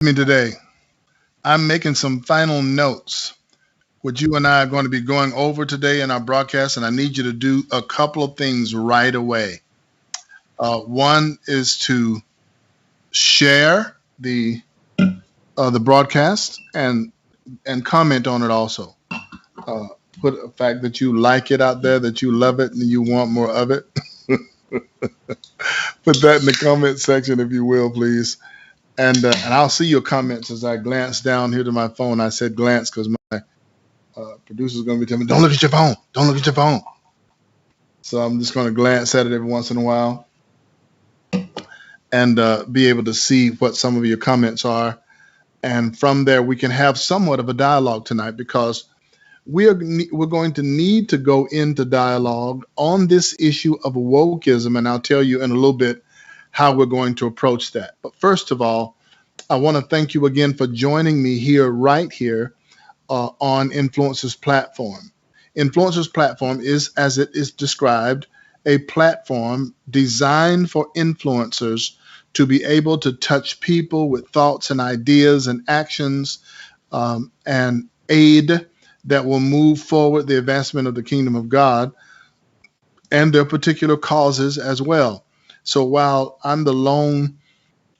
Me today. I'm making some final notes, which you and I are going to be going over today in our broadcast, and I need you to do a couple of things right away. One is to share the broadcast and comment on it also. Uh, put the fact that you like it out there, that you love it, and you want more of it. Put that in the comment section if you will, please. And I'll see your comments as I glance down here to my phone. I said glance because my producer's going to be telling me, don't look at your phone. Don't look at your phone. So I'm just going to glance at it every once in a while and be able to see what some of your comments are. And from there, we can have somewhat of a dialogue tonight because we're going to need to go into dialogue on this issue of wokeism. And I'll tell you in a little bit how we're going to approach that. But first of all, I want to thank you again for joining me here, right here on Influencers Platform. Influencers Platform is, as it is described, a platform designed for influencers to be able to touch people with thoughts and ideas and actions and aid that will move forward the advancement of the kingdom of God and their particular causes as well. So while I'm the lone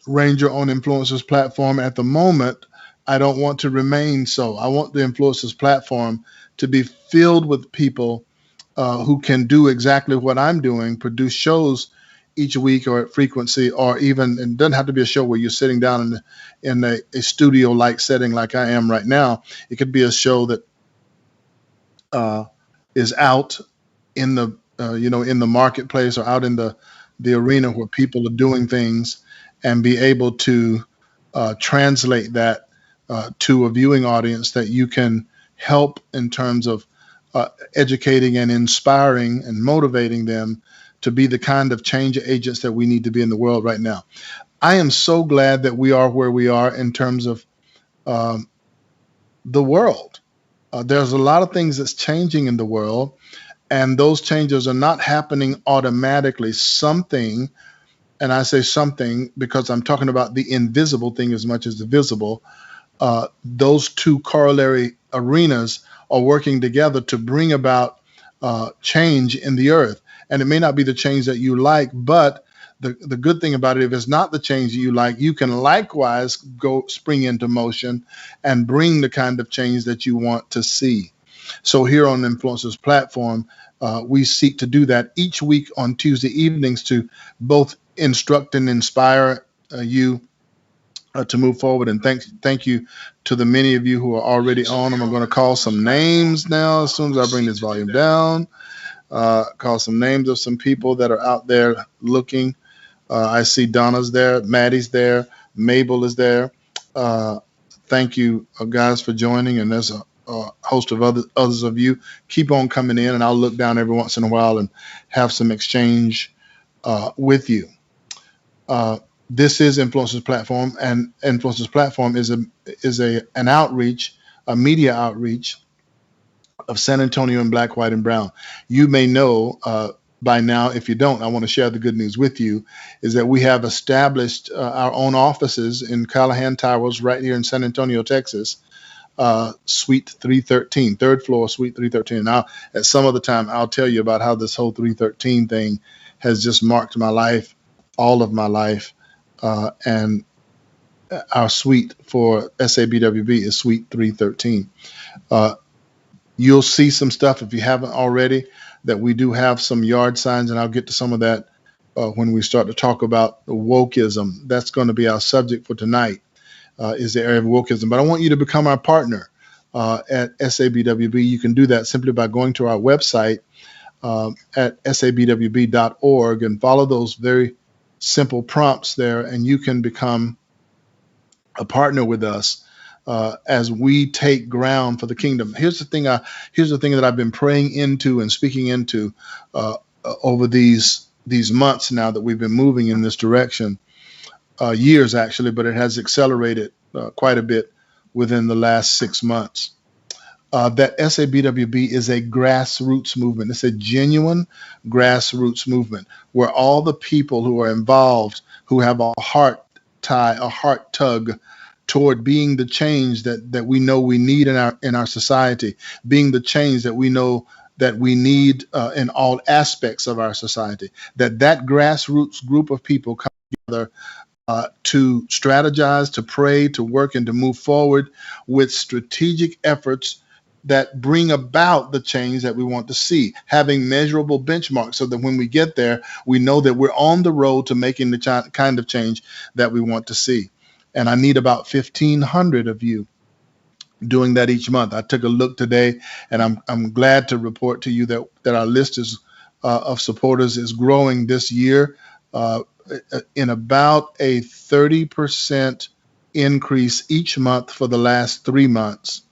ranger on Influencers Platform at the moment, I don't want to remain so. I want the Influencers Platform to be filled with people who can do exactly what I'm doing, produce shows each week or at frequency, or even, it doesn't have to be a show where you're sitting down in a studio-like setting like I am right now. It could be a show that uh, is out in the in the marketplace or out in the arena where people are doing things and be able to translate that to a viewing audience that you can help in terms of educating and inspiring and motivating them to be the kind of change agents that we need to be in the world right now. I am so glad that we are where we are in terms of um, the world. There's a lot of things that's changing in the world, and those changes are not happening automatically. Something, and I say something because I'm talking about the invisible thing as much as the visible, those two corollary arenas are working together to bring about change in the earth. And it may not be the change that you like, but the good thing about it, if it's not the change that you like, you can likewise go spring into motion and bring the kind of change that you want to see. So here on the Influencers Platform, we seek to do that each week on Tuesday evenings to both instruct and inspire you to move forward. And thank you to the many of you who are already on. I'm going to call some names now as soon as I bring this volume down. Call some names of some people that are out there looking. I see Donna's there, Maddie's there, Mabel is there. Uh, Thank you, guys, for joining. And there's a host of others of you. Keep on coming in, and I'll look down every once in a while and have some exchange with you. Uh, this is Influencers Platform, and Influencers Platform is an outreach, a media outreach of San Antonio and Black, White, and Brown. You may know by now. If you don't, I want to share the good news with you, is that we have established our own offices in Callahan Towers right here in San Antonio, Texas, Suite 313, third floor, Suite 313. Now, at some other time, I'll tell you about how this whole 313 thing has just marked my life, all of my life. And our suite for SABWB is Suite 313. Uh, you'll see some stuff if you haven't already that we do have some yard signs, and I'll get to some of that when we start to talk about wokeism. That's going to be our subject for tonight, is the area of wokeism. But I want you to become our partner at SABWB. You can do that simply by going to our website at sabwb.org and follow those very simple prompts there, and you can become a partner with us as we take ground for the kingdom. Here's the thing. Here's the thing that I've been praying into and speaking into over these months now that we've been moving in this direction, years actually, but it has accelerated quite a bit within the last 6 months. That SABWB is a grassroots movement. It's a genuine grassroots movement where all the people who are involved, who have a heart tie, a heart tug toward being the change that we know we need in our society, being the change that we know that we need in all aspects of our society. That grassroots group of people come together to strategize, to pray, to work, and to move forward with strategic efforts that bring about the change that we want to see, having measurable benchmarks so that when we get there, we know that we're on the road to making the kind of change that we want to see. And I need about 1,500 of you doing that each month. I took a look today, and I'm glad to report to you that our list of supporters is growing this year in about a 30% increase each month for the last 3 months,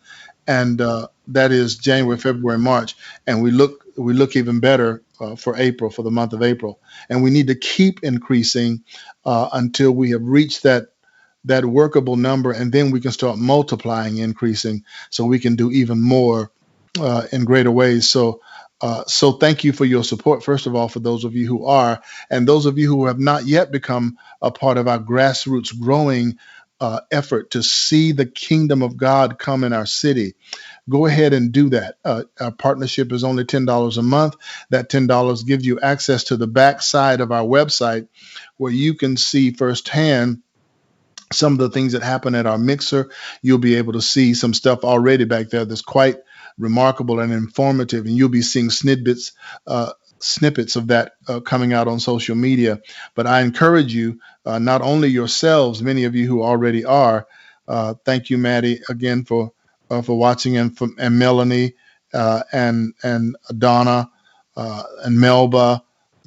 and that is January, February, March, and we look even better for April, for the month of April, and we need to keep increasing until we have reached that workable number, and then we can start multiplying, increasing, so we can do even more in greater ways. So thank you for your support, first of all, for those of you who are, and those of you who have not yet become a part of our grassroots growing effort to see the kingdom of God come in our city. Go ahead and do that. Our partnership is only $10 a month. That $10 gives you access to the back side of our website where you can see firsthand some of the things that happen at our mixer. You'll be able to see some stuff already back there that's quite remarkable and informative, and you'll be seeing snippets of that coming out on social media. But I encourage you, not only yourselves, many of you who already are. Thank you, Maddie, again for watching, and Melanie and Donna and Melba.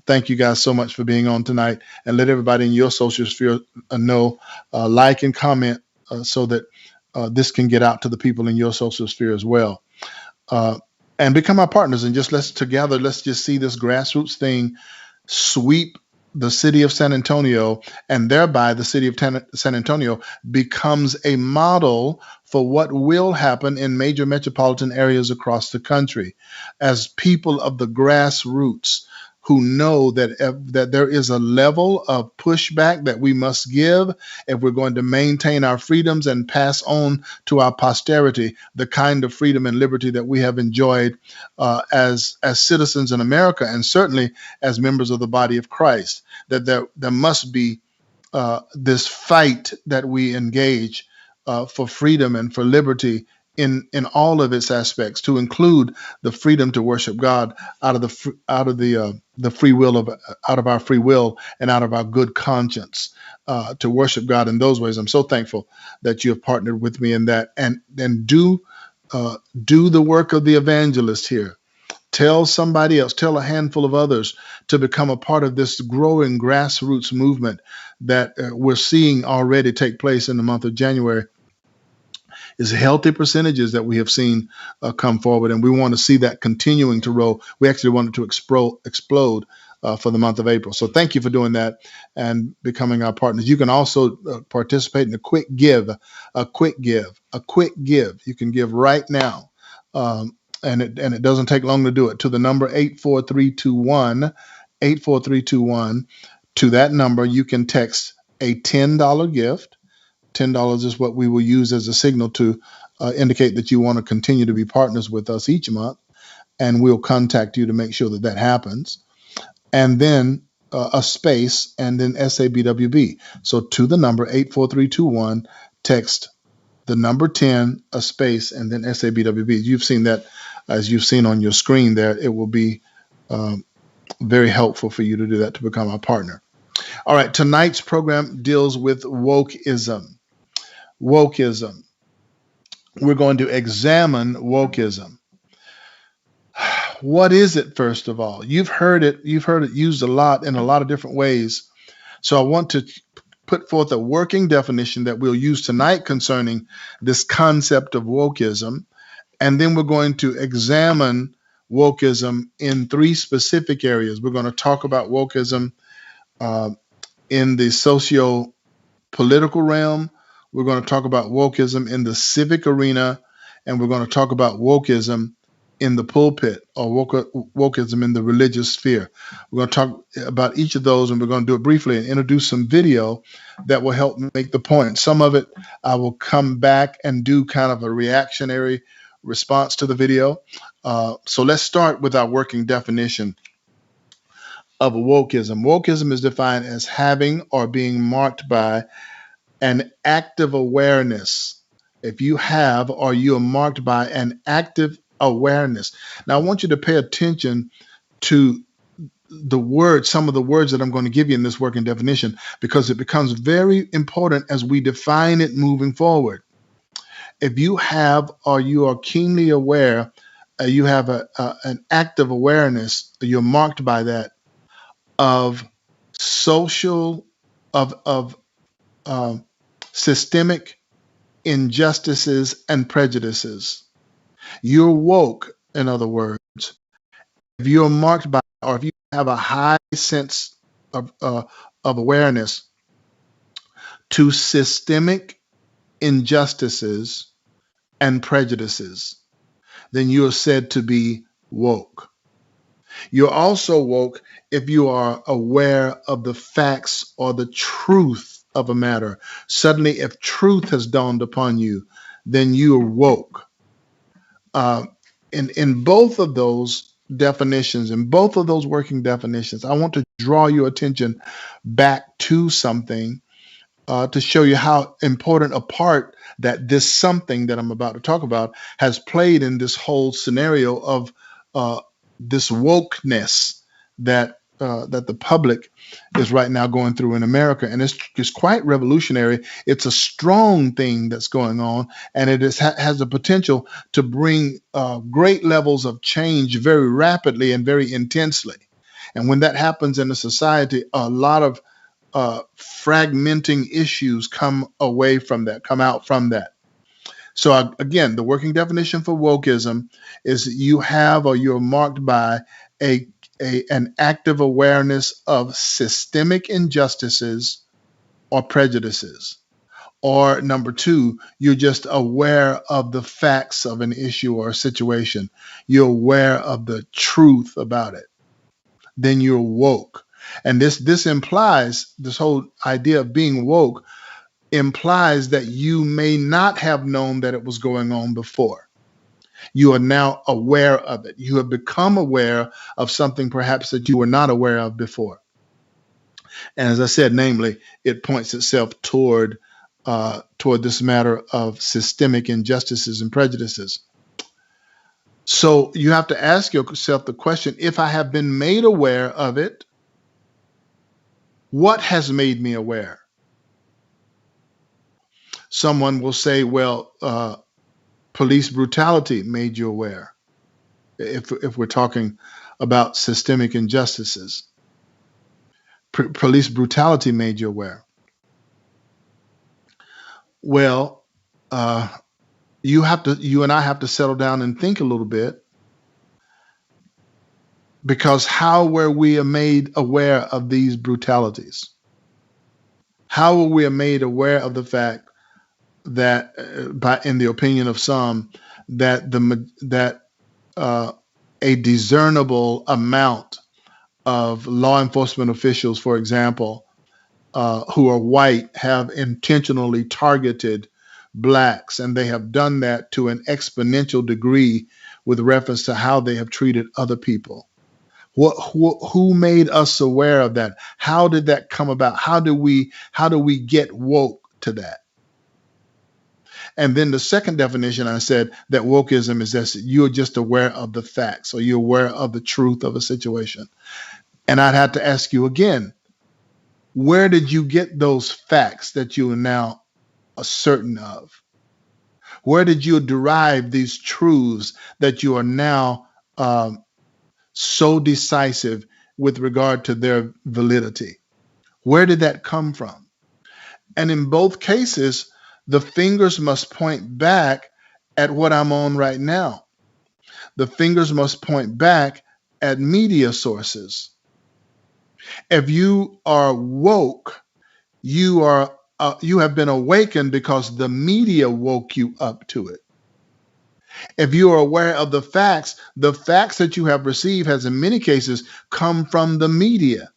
Thank you guys so much for being on tonight, and let everybody in your social sphere know, like and comment so that this can get out to the people in your social sphere as well. Uh, and become our partners, and let's just see this grassroots thing sweep the city of San Antonio, and thereby the city of San Antonio becomes a model for what will happen in major metropolitan areas across the country, as people of the grassroots who know that there is a level of pushback that we must give if we're going to maintain our freedoms and pass on to our posterity the kind of freedom and liberty that we have enjoyed as citizens in America, and certainly as members of the body of Christ. That there must be this fight that we engage for freedom and for liberty in all of its aspects, to include the freedom to worship God out of the free will of out of our free will and out of our good conscience, to worship God in those ways. I'm so thankful that you have partnered with me in that, and do the work of the evangelist here. Tell somebody else, tell a handful of others to become a part of this growing grassroots movement that we're seeing already take place in the month of January. Is healthy percentages that we have seen come forward, and we want to see that continuing to roll. We actually want it to explode for the month of April. So thank you for doing that and becoming our partners. You can also participate in a quick give. You can give right now. And it doesn't take long to do it, to the number 84321, 84321. To that number, you can text a $10 gift. $10 is what we will use as a signal to indicate that you want to continue to be partners with us each month, and we'll contact you to make sure that happens. And then a space, and then SABWB. So to the number 84321, text the number 10, a space, and then SABWB. You've seen that, as you've seen on your screen there. It will be very helpful for you to do that, to become our partner. All right, tonight's program deals with wokeism. Wokeism. We're going to examine wokeism. What is it, first of all? You've heard it used a lot in a lot of different ways. So I want to put forth a working definition that we'll use tonight concerning this concept of wokeism. And then we're going to examine wokeism in three specific areas. We're going to talk about wokeism in the socio-political realm. We're going to talk about wokeism in the civic arena, and we're going to talk about wokeism in the pulpit, or wokeism in the religious sphere. We're going to talk about each of those, and we're going to do it briefly and introduce some video that will help make the point. Some of it I will come back and do kind of a reactionary response to the video. So let's start with our working definition of wokeism. Wokeism is defined as having or being marked by an active awareness. If you have or you are marked by an active awareness. Now, I want you to pay attention to the words, some of the words that I'm going to give you in this working definition, because it becomes very important as we define it moving forward. If you have or you are keenly aware, you have an active awareness, you're marked by that, of social, of systemic injustices and prejudices. You're woke, in other words. If you're marked by, or if you have a high sense of awareness to systemic injustices and prejudices, then you are said to be woke. You're also woke if you are aware of the facts or the truth of a matter. Suddenly, if truth has dawned upon you, then you are woke. In both of those definitions, in both of those working definitions, I want to draw your attention back to something to show you how important a part that this something that I'm about to talk about has played in this whole scenario of uh, this wokeness that the public is right now going through in America, and it's quite revolutionary. It's a strong thing that's going on, and it has the potential to bring great levels of change very rapidly and very intensely. And when that happens in a society, a lot of fragmenting issues come out from that. So again, the working definition for wokeism is you have or you're marked by a, an active awareness of systemic injustices or prejudices. Or number two, you're just aware of the facts of an issue or a situation. You're aware of the truth about it. Then you're woke. And this implies, this whole idea of being woke implies that you may not have known that it was going on before. You are now aware of it. You have become aware of something perhaps that you were not aware of before. And as I said, namely, it points itself toward this matter of systemic injustices and prejudices. So you have to ask yourself the question, if I have been made aware of it, what has made me aware? Someone will say, well, police brutality made you aware, if we're talking about systemic injustices. Police brutality made you aware. Well, you and I have to settle down and think a little bit, because how were we made aware of these brutalities? How were we made aware of the fact that, in the opinion of some, that a discernible amount of law enforcement officials, for example, who are white, have intentionally targeted blacks, and they have done that to an exponential degree with reference to how they have treated other people? Who made us aware of that? How did that come about? How do we get woke to that? And then the second definition, I said that wokeism is that you're just aware of the facts, or you're aware of the truth of a situation. And I'd have to ask you again, where did you get those facts that you are now certain of? Where did you derive these truths that you are now so decisive with regard to their validity? Where did that come from? And in both cases, the fingers must point back at what I'm on right now. The fingers must point back at media sources. If you are woke, you have been awakened because the media woke you up to it. If you are aware of the facts that you have received has in many cases come from the media.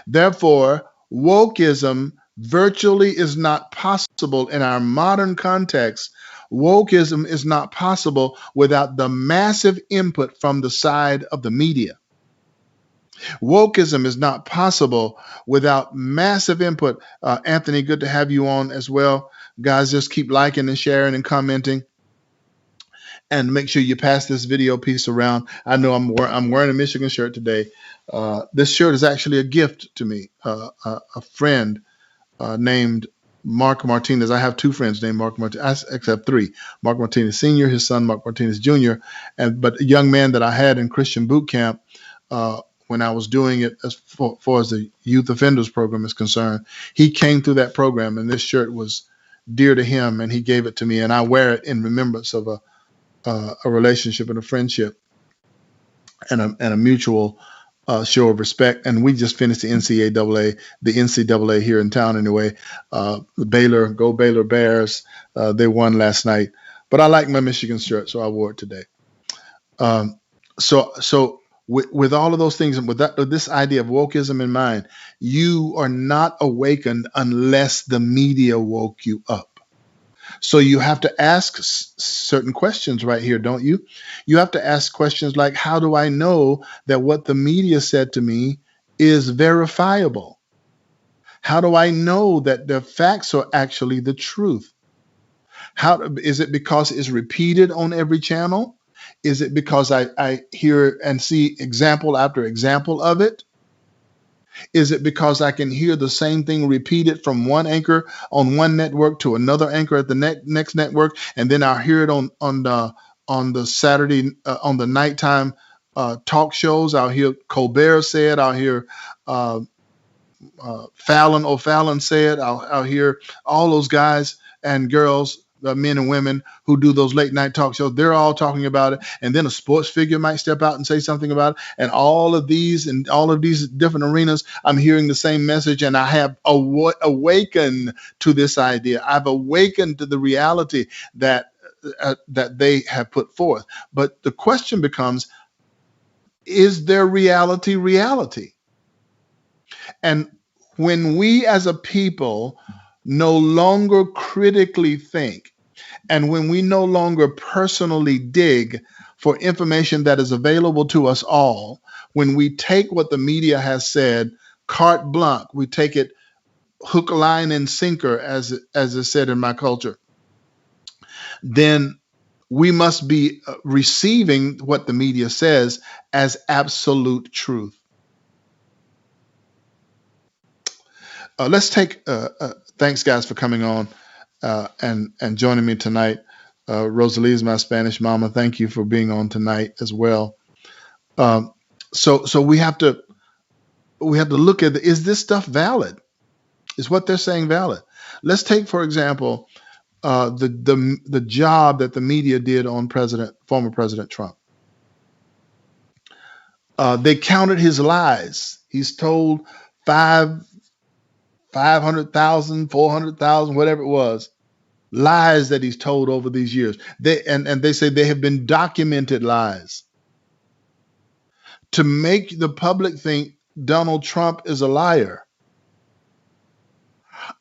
Therefore, wokeism virtually is not possible in our modern context. Wokeism is not possible without the massive input from the side of the media. Wokeism is not possible without massive input. Anthony, good to have you on as well. Guys, just keep liking and sharing and commenting, and make sure you pass this video piece around. I know I'm wearing a Michigan shirt today. This shirt is actually a gift to me. A friend named Mark Martinez. I have two friends named Mark Martinez. I actually have three. Mark Martinez Sr., his son Mark Martinez Jr., but a young man that I had in Christian boot camp when I was doing it as far as the youth offenders program is concerned. He came through that program, and this shirt was dear to him, and he gave it to me, and I wear it in remembrance of a relationship and a friendship and a mutual show of respect. And we just finished the NCAA here in town anyway. Baylor, go Baylor Bears. They won last night. But I like my Michigan shirt, so I wore it today. So with all of those things and with this idea of wokeism in mind, you are not awakened unless the media woke you up. So you have to ask certain questions right here, don't you? You have to ask questions like, how do I know that what the media said to me is verifiable? How do I know that the facts are actually the truth? How is it because it's repeated on every channel? Is it because I hear and see example after example of it? Is it because I can hear the same thing repeated from one anchor on one network to another anchor at the next network, and then I'll hear it on the Saturday on the nighttime talk shows? I'll hear Colbert say it. I'll hear Fallon say it. I'll hear all those guys and girls, men and women who do those late night talk shows. They're all talking about it, and then a sports figure might step out and say something about it. And all of these different arenas, I'm hearing the same message, and I have awakened to this idea. I've awakened to the reality that they have put forth. But the question becomes: is their reality? And when we as a people no longer critically think, and when we no longer personally dig for information that is available to us all, when we take what the media has said carte blanche, we take it hook, line, and sinker, as is said in my culture, then we must be receiving what the media says as absolute truth. Let's take, thanks guys for coming on and joining me tonight. Rosalie is my Spanish mama. Thank you for being on tonight as well. So we have to look at is this stuff valid? Is what they're saying valid? Let's take, for example, the job that the media did on former President Trump. They counted his lies. He's told 500,000, 400,000, whatever it was, lies that he's told over these years. They say they have been documented lies to make the public think Donald Trump is a liar.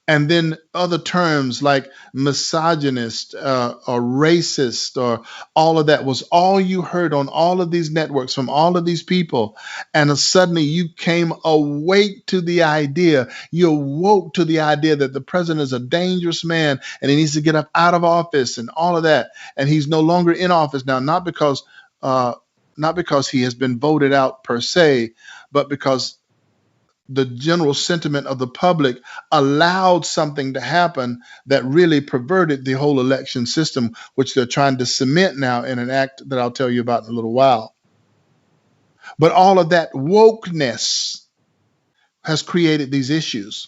And then other terms like misogynist or racist or all of that was all you heard on all of these networks from all of these people. And suddenly you came awake to the idea, you awoke to the idea that the president is a dangerous man and he needs to get up out of office and all of that. And he's no longer in office now, not because he has been voted out per se, but because the general sentiment of the public allowed something to happen that really perverted the whole election system, which they're trying to cement now in an act that I'll tell you about in a little while. But all of that wokeness has created these issues.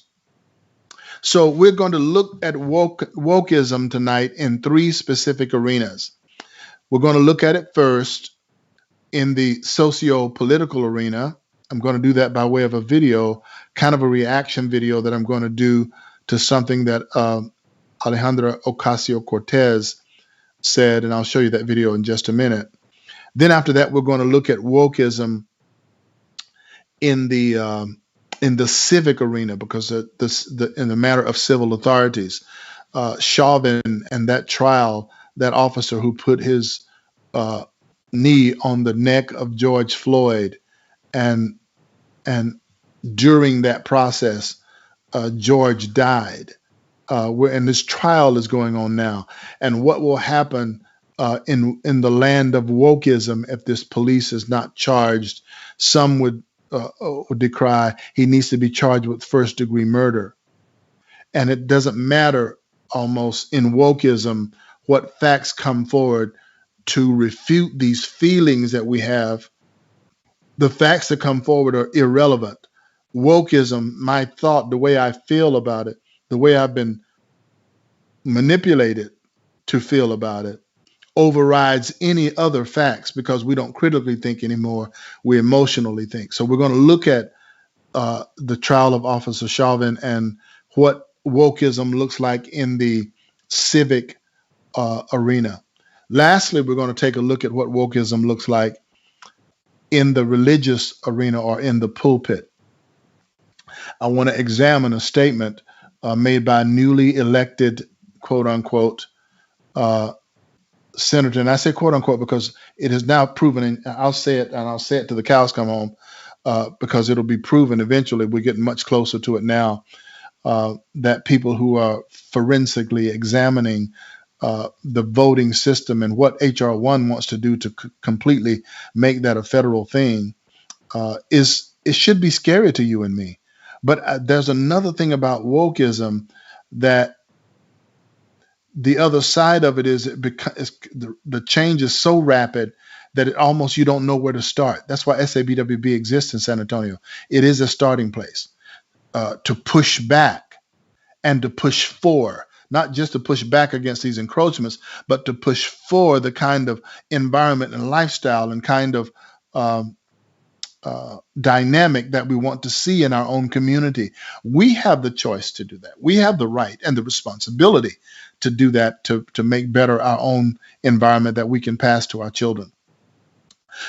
So we're going to look at wokeism tonight in three specific arenas. We're going to look at it first in the socio-political arena. I'm going to do that by way of a video, kind of a reaction video that I'm going to do to something that Alejandra Ocasio-Cortez said, and I'll show you that video in just a minute. Then after that, we're going to look at wokeism in the civic arena, because in the matter of civil authorities, Chauvin and that trial, that officer who put his uh, knee on the neck of George Floyd, and and during that process, George died. And this trial is going on now. And what will happen in the land of wokeism if this police is not charged? Some would decry he needs to be charged with first-degree murder. And it doesn't matter almost in wokeism what facts come forward to refute these feelings that we have. The facts that come forward are irrelevant. Wokeism, my thought, the way I feel about it, the way I've been manipulated to feel about it, overrides any other facts, because we don't critically think anymore. We emotionally think. So we're going to look at the trial of Officer Chauvin and what wokeism looks like in the civic arena. Lastly, we're going to take a look at what wokeism looks like in the religious arena or in the pulpit. I want to examine a statement made by a newly elected, quote unquote, senator. And I say quote unquote because it is now proven, and I'll say it, and I'll say it till the cows come home, because it'll be proven eventually. We're getting much closer to it now, that people who are forensically examining the voting system and what HR 1 wants to do to completely make that a federal thing, it should be scary to you and me. But there's another thing about wokeism, that the other side of it is the change is so rapid that it almost, you don't know where to start. That's why SABWB exists in San Antonio. It is a starting place to push back and to push for, not just to push back against these encroachments, but to push for the kind of environment and lifestyle and kind of dynamic that we want to see in our own community. We have the choice to do that. We have the right and the responsibility to do that, to make better our own environment that we can pass to our children.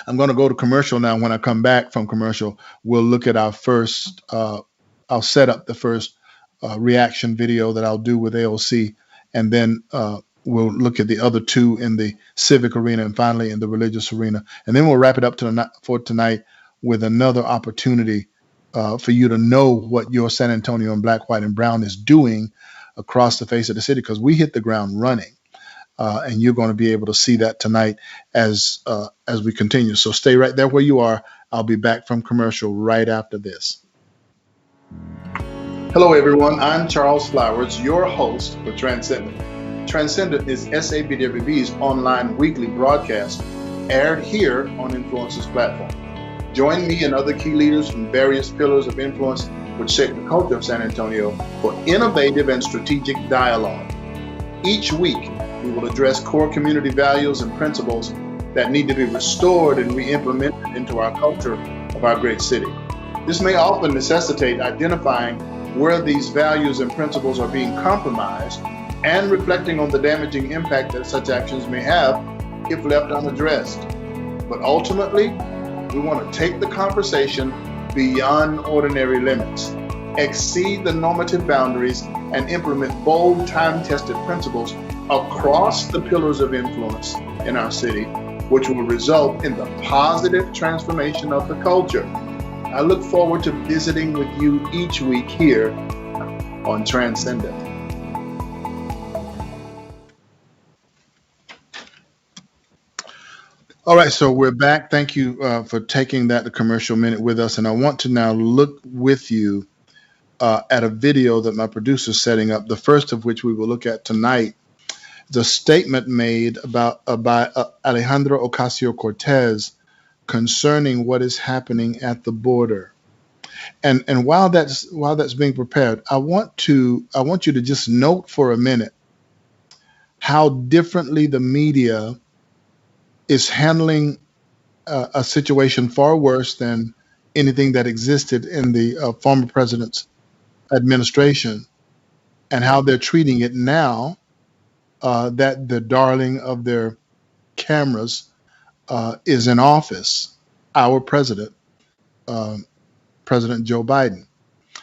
I'm going to go to commercial now. When I come back from commercial, we'll look at our first, I'll set up the first reaction video that I'll do with AOC, and then we'll look at the other two in the civic arena, and finally in the religious arena. And then we'll wrap it up for tonight with another opportunity for you to know what your San Antonio and Black, White, and Brown is doing across the face of the city, because we hit the ground running. And you're going to be able to see that tonight as we continue. So stay right there where you are. I'll be back from commercial right after this. Hello, everyone. I'm Charles Flowers, your host for Transcendent. Transcendent is SABWB's online weekly broadcast, aired here on Influence's platform. Join me and other key leaders from various pillars of influence which shape the culture of San Antonio for innovative and strategic dialogue. Each week, we will address core community values and principles that need to be restored and re-implemented into our culture of our great city. This may often necessitate identifying where these values and principles are being compromised and reflecting on the damaging impact that such actions may have if left unaddressed. But ultimately, we want to take the conversation beyond ordinary limits, exceed the normative boundaries, and implement bold, time-tested principles across the pillars of influence in our city, which will result in the positive transformation of the culture. I look forward to visiting with you each week here on Transcendent. All right, so we're back. Thank you for taking that commercial minute with us. And I want to now look with you at a video that my producer is setting up, the first of which we will look at tonight. The statement made by Alejandro Ocasio-Cortez concerning what is happening at the border. And while that's being prepared, I want you to just note for a minute how differently the media is handling a situation far worse than anything that existed in the former president's administration, and how they're treating it now that the darling of their cameras is in office, our president, um, President Joe Biden.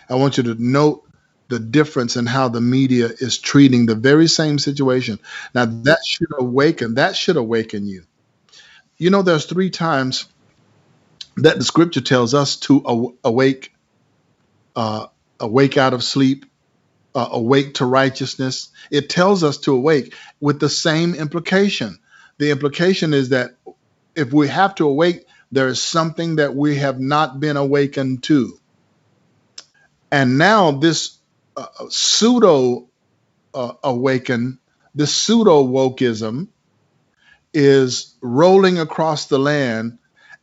I want you to note the difference in how the media is treating the very same situation. Now that should awaken you. You know, there's three times that the scripture tells us to awake, uh, awake out of sleep, awake to righteousness. It tells us to awake with the same implication. The implication is that if we have to awake, there is something that we have not been awakened to. And now this pseudo awaken, this pseudo wokeism is rolling across the land,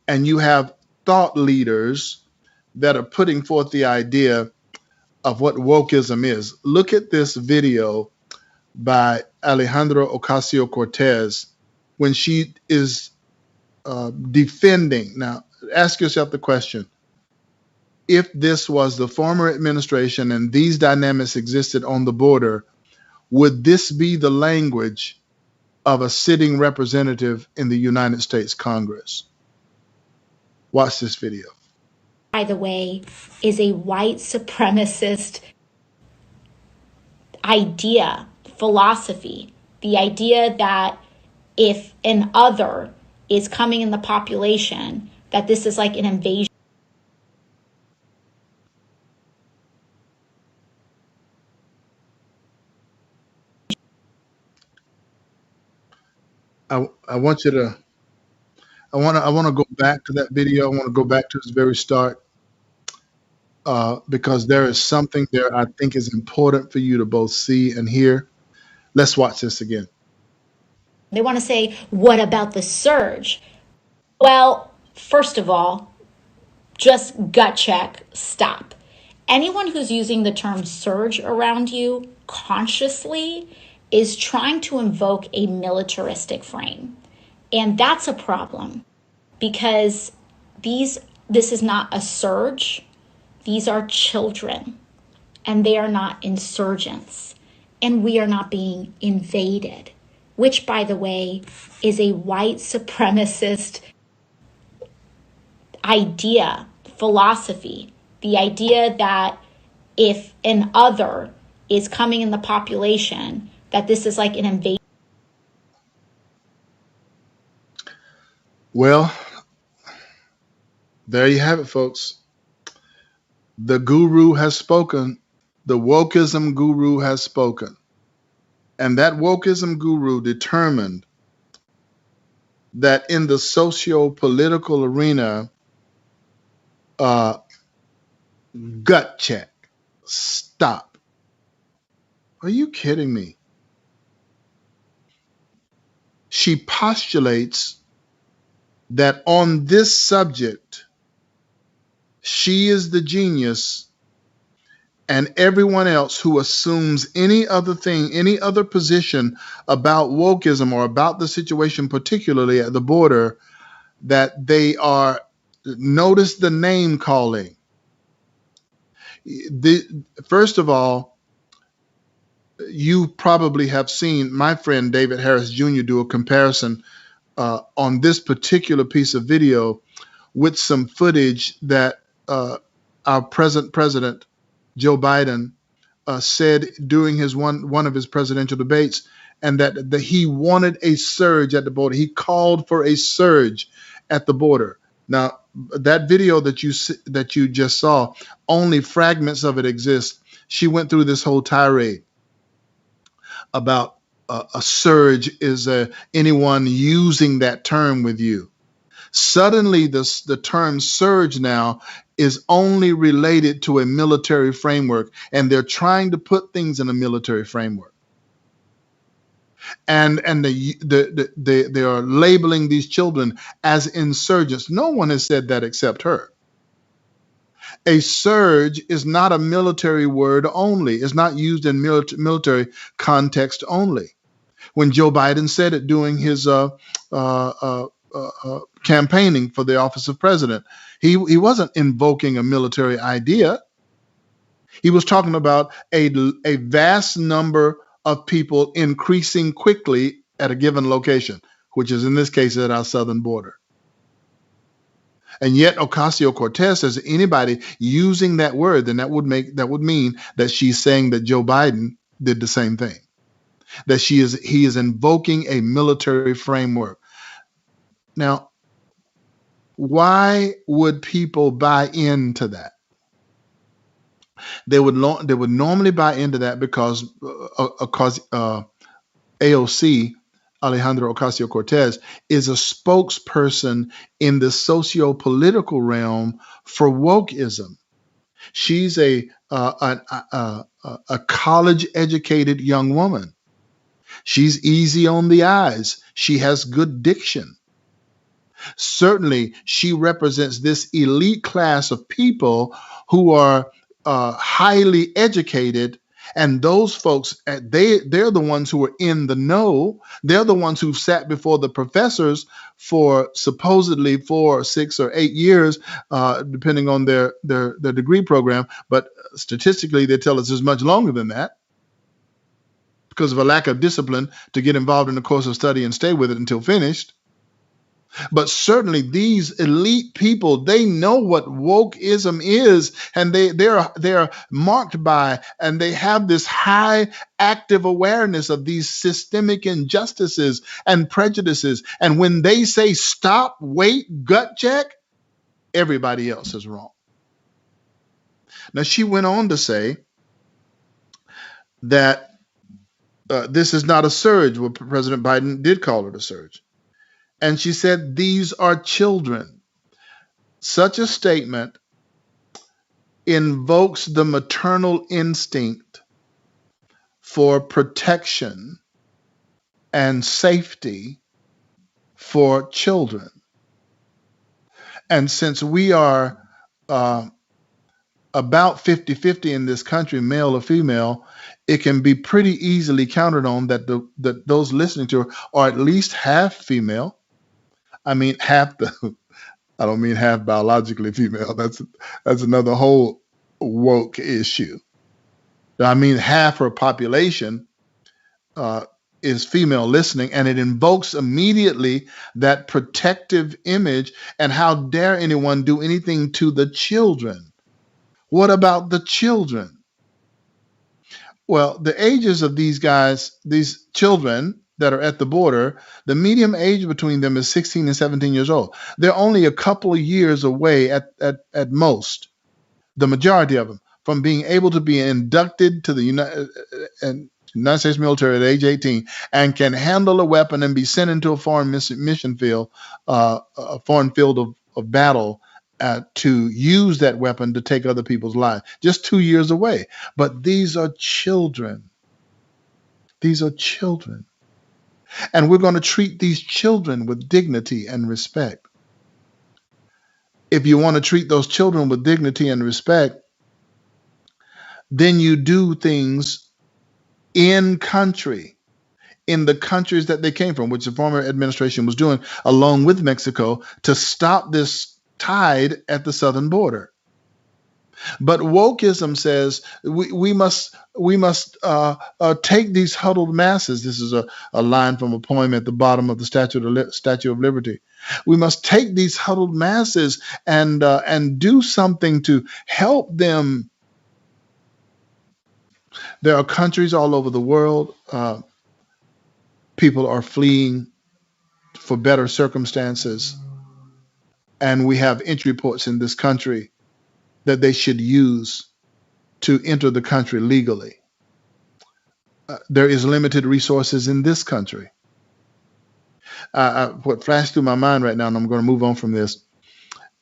and you have thought leaders that are putting forth the idea of what wokeism is. Look at this video by Alejandra Ocasio Cortez when she is defending. Now, ask yourself the question: if this was the former administration and these dynamics existed on the border, would this be the language of a sitting representative in the United States Congress? Watch this video. By the way, is a white supremacist idea, philosophy. The idea that if an other is coming in the population, that this is like an invasion. I want you to I want to go back to that video. I want to go back to its very start because there is something there I think is important for you to both see and hear. Let's watch this again. They want to say, what about the surge? Well, first of all, just gut check, stop. Anyone who's using the term surge around you consciously is trying to invoke a militaristic frame. And that's a problem because this is not a surge. These are children and they are not insurgents and we are not being invaded, which, by the way, is a white supremacist idea, philosophy. The idea that if an other is coming in the population, that this is like an invasion. Well, there you have it, folks. The guru has spoken. The wokeism guru has spoken. And that wokeism guru determined that in the socio-political arena, gut check, stop. Are you kidding me? She postulates that on this subject, she is the genius, and everyone else who assumes any other thing, any other position about wokeism or about the situation, particularly at the border, that they are, notice the name calling. First of all, you probably have seen my friend David Harris Jr. do a comparison on this particular piece of video with some footage that our present president, Joe Biden, said during his one of his presidential debates, and that he wanted a surge at the border. He called for a surge at the border. Now, that video that you just saw, only fragments of it exist. She went through this whole tirade about a surge is anyone using that term with you. Suddenly, the term surge now is only related to a military framework, and they're trying to put things in a military framework. And they are labeling these children as insurgents. No one has said that except her. A surge is not a military word only. It's not used in military context only. When Joe Biden said it during his campaigning for the office of president, he wasn't invoking a military idea. He was talking about a vast number of people increasing quickly at a given location, which is in this case at our southern border. And yet Ocasio-Cortez says anybody using that word, then that would mean that she's saying that Joe Biden did the same thing. That he is invoking a military framework. Now, why would people buy into that? They would normally buy into that because AOC, Alejandra Ocasio-Cortez, is a spokesperson in the socio-political realm for wokeism. She's a college-educated young woman. She's easy on the eyes. She has good diction. Certainly, she represents this elite class of people who are highly educated, and those folks, they're the ones who are in the know. They're the ones who've sat before the professors for supposedly 4 or 6 or 8 years, depending on their degree program. But statistically, they tell us it's much longer than that because of a lack of discipline to get involved in the course of study and stay with it until finished. But certainly these elite people, they know what wokeism is, and they're marked by, and they have this high active awareness of these systemic injustices and prejudices. And when they say stop, wait, gut check, everybody else is wrong. Now, she went on to say that this is not a surge. Well, President Biden did call it a surge. And she said, these are children. Such a statement invokes the maternal instinct for protection and safety for children. And since we are about 50-50 in this country, male or female, it can be pretty easily counted on that that those listening to her are at least half female. I mean, I don't mean half biologically female. That's another whole woke issue. I mean, half her population is female listening, and it invokes immediately that protective image. And how dare anyone do anything to the children? What about the children? Well, the ages of these guys, these children that are at the border, the median age between them is 16 and 17 years old. They're only a couple of years away at most, the majority of them, from being able to be inducted to the United States military at age 18 and can handle a weapon and be sent into a foreign mission field, a foreign field of battle, to use that weapon to take other people's lives, just 2 years away. But these are children. These are children. And we're going to treat these children with dignity and respect. If you want to treat those children with dignity and respect, then you do things in country, in the countries that they came from, which the former administration was doing along with Mexico, to stop this tide at the southern border. But wokeism says we must take these huddled masses. This is a line from a poem at the bottom of the Statue of Liberty. We must take these huddled masses and do something to help them. There are countries all over the world. People are fleeing for better circumstances. And we have entry ports in this country that they should use to enter the country legally. There is limited resources in this country. What flashed through my mind right now, and I'm going to move on from this,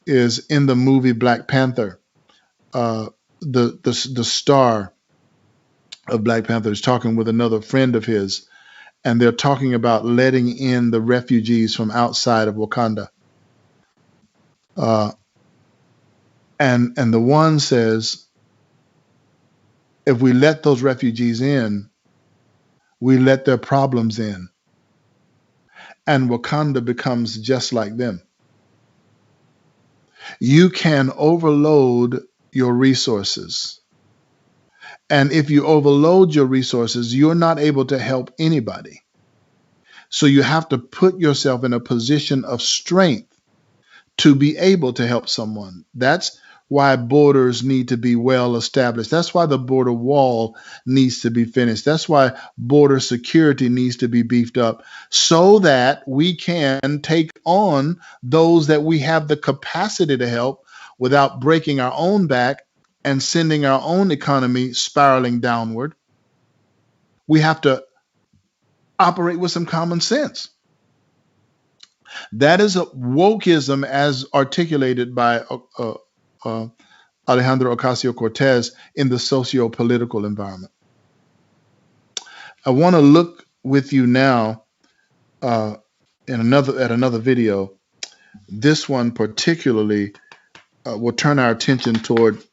is in the movie Black Panther, the star of Black Panther is talking with another friend of his, and they're talking about letting in the refugees from outside of Wakanda. And the one says, if we let those refugees in, we let their problems in. And Wakanda becomes just like them. You can overload your resources And if you overload your resources, you're not able to help anybody. So you have to put yourself in a position of strength to be able to help someone. That's why borders need to be well established. That's why the border wall needs to be finished. That's why border security needs to be beefed up so that we can take on those that we have the capacity to help without breaking our own back and sending our own economy spiraling downward. We have to operate with some common sense. That is a wokeism as articulated by uh, Alejandro Ocasio-Cortez in the socio-political environment. I want to look with you now at another video. This one particularly will turn our attention toward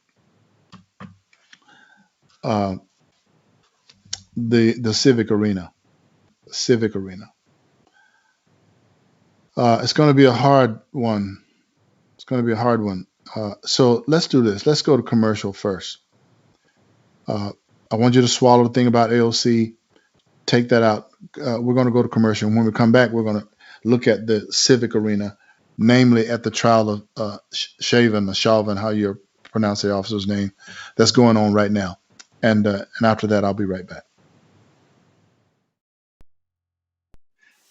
the civic arena. Civic arena. It's going to be a hard one. It's going to be a hard one. So let's do this. Let's go to commercial first. I want you to swallow the thing about AOC. Take that out. We're going to go to commercial. When we come back, we're going to look at the civic arena, namely at the trial of Chauvin, how you pronounce the officer's name, that's going on right now. And after that, I'll be right back.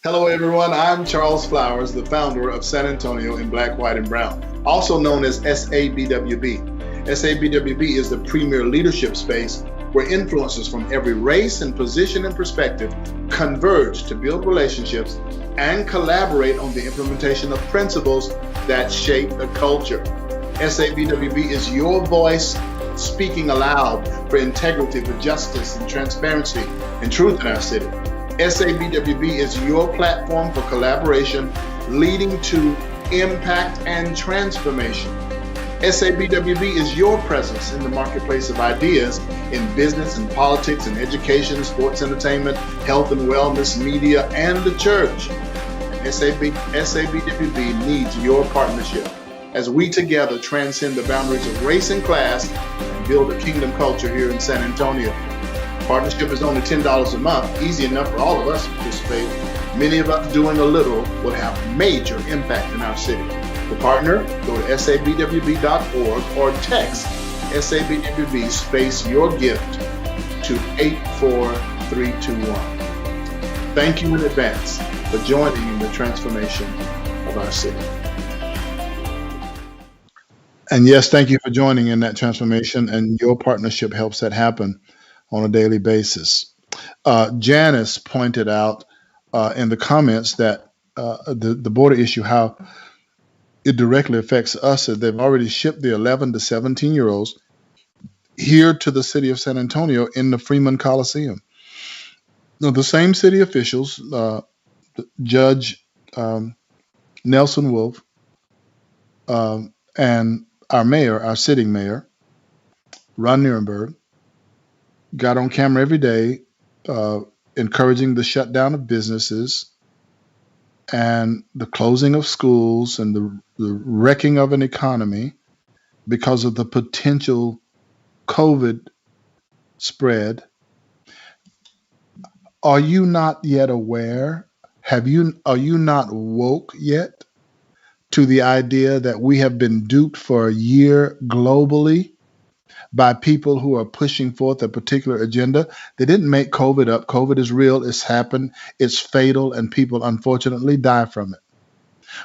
Hello, everyone. I'm Charles Flowers, the founder of San Antonio in Black, White, and Brown, also known as SABWB. SABWB is the premier leadership space where influencers from every race and position and perspective converge to build relationships and collaborate on the implementation of principles that shape the culture. SABWB is your voice speaking aloud for integrity, for justice, and transparency and truth in our city. SABWB is your platform for collaboration leading to impact and transformation. SABWB is your presence in the marketplace of ideas in business and politics and education, sports, entertainment, health and wellness, media, and the church. SABWB needs your partnership as we together transcend the boundaries of race and class and build a kingdom culture here in San Antonio. Partnership is only $10 a month, easy enough for all of us to participate. Many of us doing a little will have major impact in our city. To partner, go to sabwb.org or text SABWB space your gift to 84321. Thank you in advance for joining in the transformation of our city. And yes, thank you for joining in that transformation, and your partnership helps that happen on a daily basis. Janice pointed out in the comments that the border issue, how it directly affects us. They've already shipped the 11 to 17-year-olds here to the city of San Antonio in the Freeman Coliseum. Now, the same city officials, Judge Nelson Wolf, and our mayor, our sitting mayor, Ron Nirenberg, got on camera every day encouraging the shutdown of businesses and the closing of schools and the wrecking of an economy because of the potential COVID spread. Are you not yet aware? Are you not woke yet to the idea that we have been duped for a year globally by people who are pushing forth a particular agenda? They didn't make COVID up. COVID is real. It's happened. It's fatal, and people unfortunately die from it.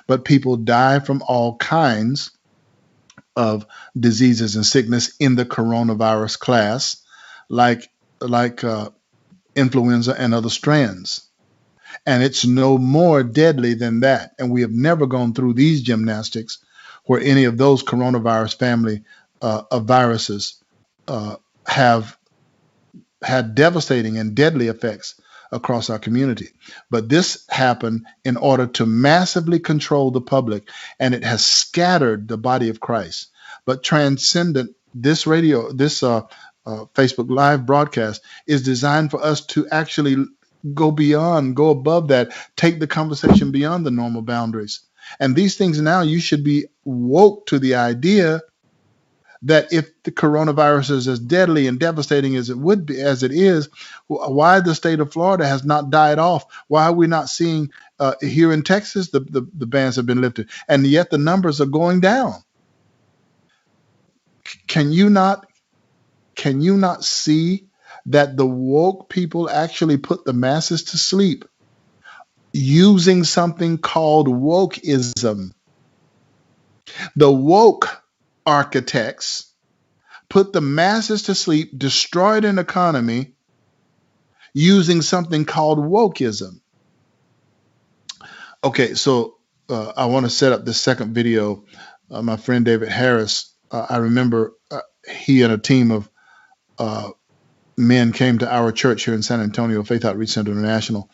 But people die from all kinds of diseases and sickness in the coronavirus class, like influenza and other strands. And it's no more deadly than that. And we have never gone through these gymnastics where any of those coronavirus family of viruses have had devastating and deadly effects across our community. But this happened in order to massively control the public, and it has scattered the body of Christ. But Transcendent, this Facebook Live broadcast is designed for us to actually go above that, take the conversation beyond the normal boundaries. And these things now, you should be woke to the idea that if the coronavirus is as deadly and devastating as it would be, as it is, why the state of Florida has not died off? Why are we not seeing here in Texas the bans have been lifted, and yet the numbers are going down? Can you not see that the woke people actually put the masses to sleep using something called wokeism? The woke architects put the masses to sleep, destroyed an economy using something called wokeism. Okay, so I want to set up this second video. My friend David Harris, I remember he and a team of men came to our church here in San Antonio, Faith Outreach Center International,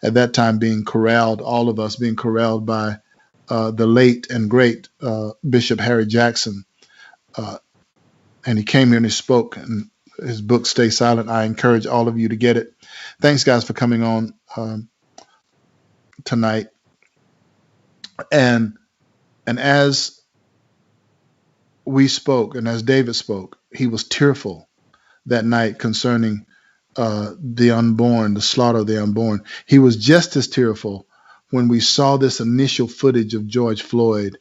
at that time being corralled, all of us being corralled by the late and great Bishop Harry Jackson. And he came here and he spoke, and his book, Stay Silent. I encourage all of you to get it. Thanks, guys, for coming on tonight. And as we spoke, and as David spoke, he was tearful that night concerning the unborn, the slaughter of the unborn. He was just as tearful when we saw this initial footage of George Floyd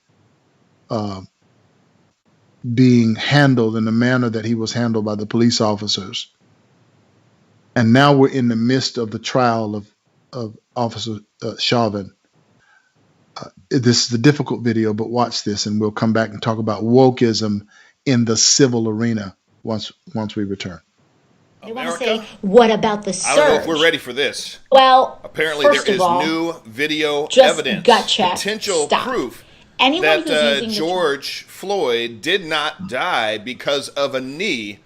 being handled in the manner that he was handled by the police officers. And now we're in the midst of the trial of Officer Chauvin. This is a difficult video, but watch this, and we'll come back and talk about wokeism in the civil arena once we return. They want to say, what about the surge? I don't know if we're ready for this. Well, apparently there is new video evidence, gut check, potential stop. proof Anyone that George Floyd did not die because of a knee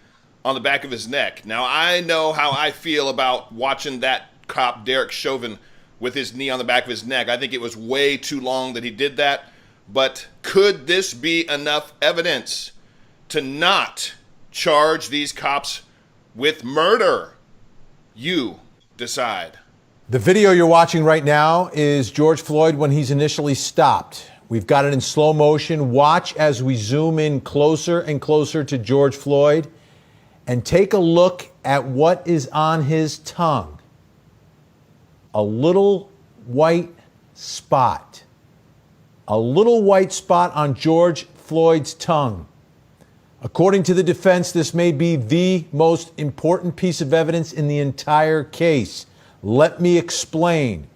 on the back of his neck. Now, I know how I feel about watching that cop, Derek Chauvin, with his knee on the back of his neck. I think it was way too long that he did that. But could this be enough evidence to not charge these cops with murder? You decide. The video you're watching right now is George Floyd when he's initially stopped. We've got it in slow motion. Watch as we zoom in closer and closer to George Floyd and take a look at what is on his tongue. A little white spot. A little white spot on George Floyd's tongue. According to the defense, this may be the most important piece of evidence in the entire case. Let me explain.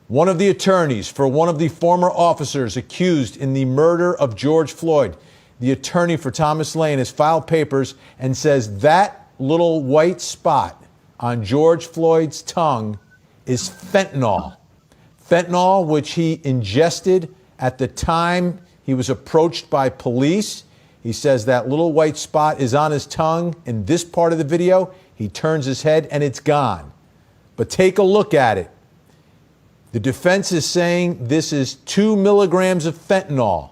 One of the attorneys for one of the former officers accused in the murder of George Floyd, the attorney for Thomas Lane, has filed papers and says that little white spot on George Floyd's tongue is fentanyl. Fentanyl, which he ingested at the time he was approached by police. He says that little white spot is on his tongue. In this part of the video, he turns his head and it's gone. But take a look at it. The defense is saying this is 2 milligrams of fentanyl.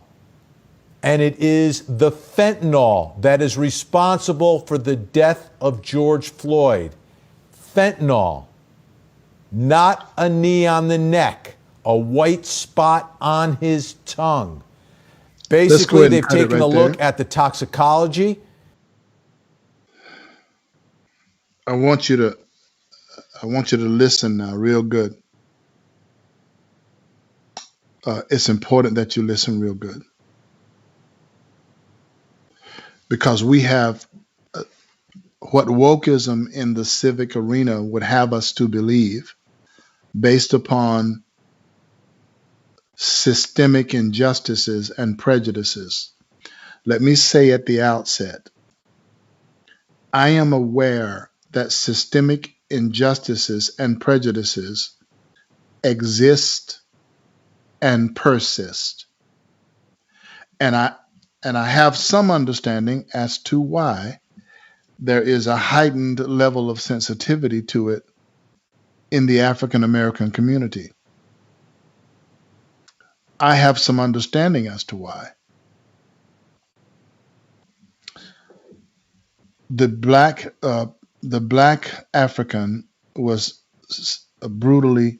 And it is the fentanyl that is responsible for the death of George Floyd. Fentanyl. Not a knee on the neck, a white spot on his tongue. Basically, they've taken a look at the toxicology. I want you to listen now real good. It's important that you listen real good. Because we have what wokeism in the civic arena would have us to believe, based upon systemic injustices and prejudices. Let me say at the outset, I am aware that systemic injustices and prejudices exist and persist. And I have some understanding as to why there is a heightened level of sensitivity to it in the African American community. I have some understanding as to why. The black African was brutally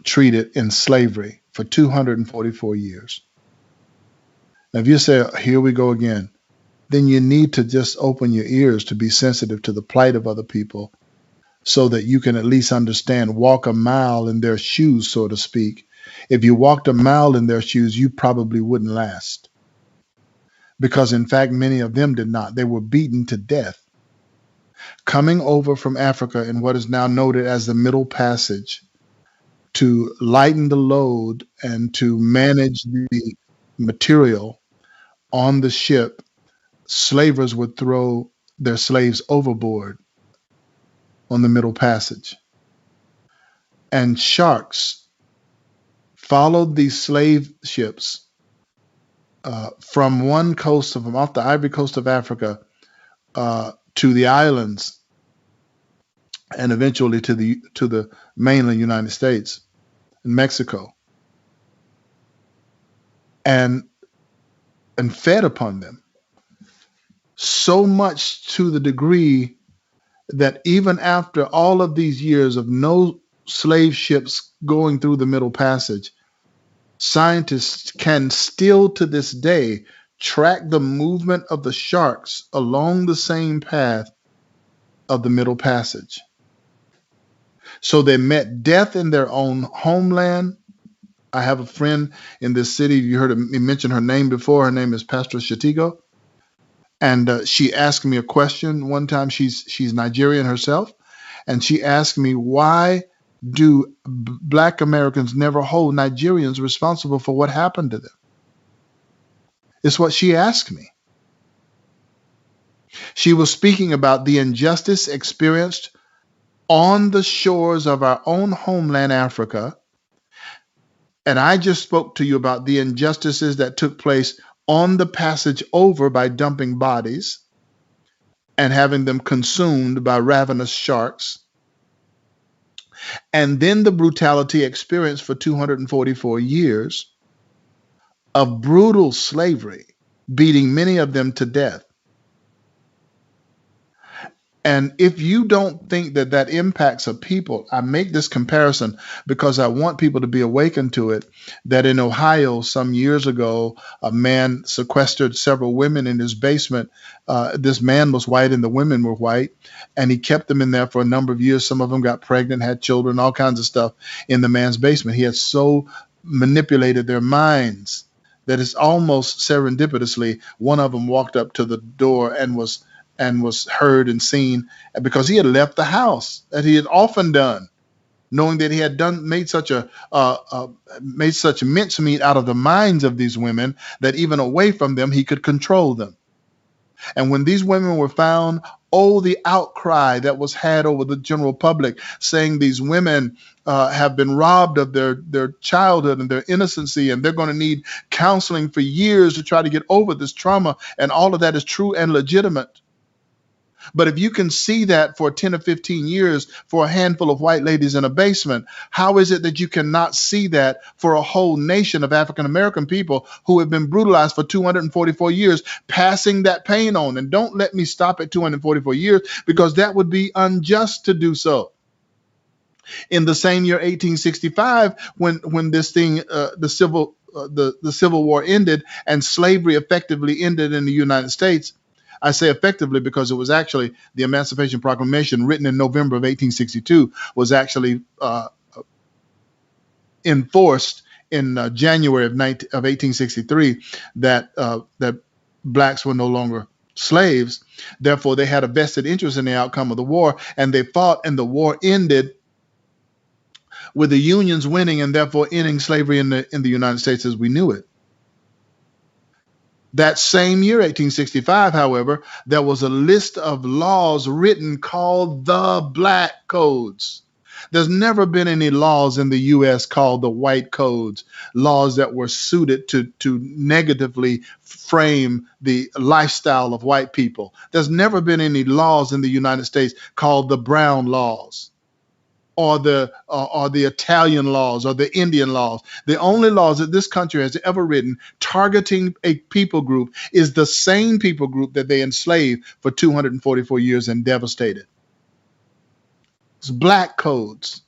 treated in slavery for 244 years. Now, if you say, here we go again, then you need to just open your ears to be sensitive to the plight of other people so that you can at least understand, walk a mile in their shoes, so to speak. If you walked a mile in their shoes, you probably wouldn't last. Because in fact, many of them did not. They were beaten to death. Coming over from Africa in what is now noted as the Middle Passage to lighten the load and to manage the material on the ship, slavers would throw their slaves overboard on the Middle Passage. And sharks followed these slave ships from one coast of them, off the Ivory Coast of Africa, to the islands, and eventually to the mainland United States and Mexico, and fed upon them so much to the degree that even after all of these years of no slave ships going through the Middle Passage, scientists can still to this day track the movement of the sharks along the same path of the Middle Passage. So they met death in their own homeland. I have a friend in this city. You heard me mention her name before. Her name is Pastor Shatigo. And she asked me a question one time. She's Nigerian herself. And she asked me, why do Black Americans never hold Nigerians responsible for what happened to them? It's what she asked me. She was speaking about the injustice experienced on the shores of our own homeland, Africa. And I just spoke to you about the injustices that took place on the passage over by dumping bodies and having them consumed by ravenous sharks. And then the brutality experienced for 244 years of brutal slavery, beating many of them to death. And if you don't think that that impacts a people, I make this comparison because I want people to be awakened to it, that in Ohio some years ago, a man sequestered several women in his basement. This man was white and the women were white, and he kept them in there for a number of years. Some of them got pregnant, had children, all kinds of stuff in the man's basement. He had so manipulated their minds that it's almost serendipitously one of them walked up to the door and was heard and seen, because he had left the house, that he had often done, knowing that he had made such mincemeat out of the minds of these women that even away from them he could control them. And when these women were found, oh, the outcry that was had over the general public, saying these women have been robbed of their childhood and their innocency, and they're going to need counseling for years to try to get over this trauma. And all of that is true and legitimate. But if you can see that for 10 or 15 years for a handful of white ladies in a basement, how is it that you cannot see that for a whole nation of African American people who have been brutalized for 244 years, passing that pain on? And don't let me stop at 244 years, because that would be unjust to do so. In the same year, 1865, when this thing, the Civil War ended and slavery effectively ended in the United States, I say effectively because it was actually the Emancipation Proclamation, written in November of 1862, was actually enforced in January of 1863, that blacks were no longer slaves. Therefore, they had a vested interest in the outcome of the war, and they fought, and the war ended with the Unions winning, and therefore ending slavery in the United States as we knew it. That same year, 1865, however, there was a list of laws written called the Black Codes. There's never been any laws in the U.S. called the White Codes, laws that were suited to negatively frame the lifestyle of white people. There's never been any laws in the United States called the Brown Laws, or the Italian laws, or the Indian laws. The only laws that this country has ever written targeting a people group is the same people group that they enslaved for 244 years and devastated. It's Black Codes.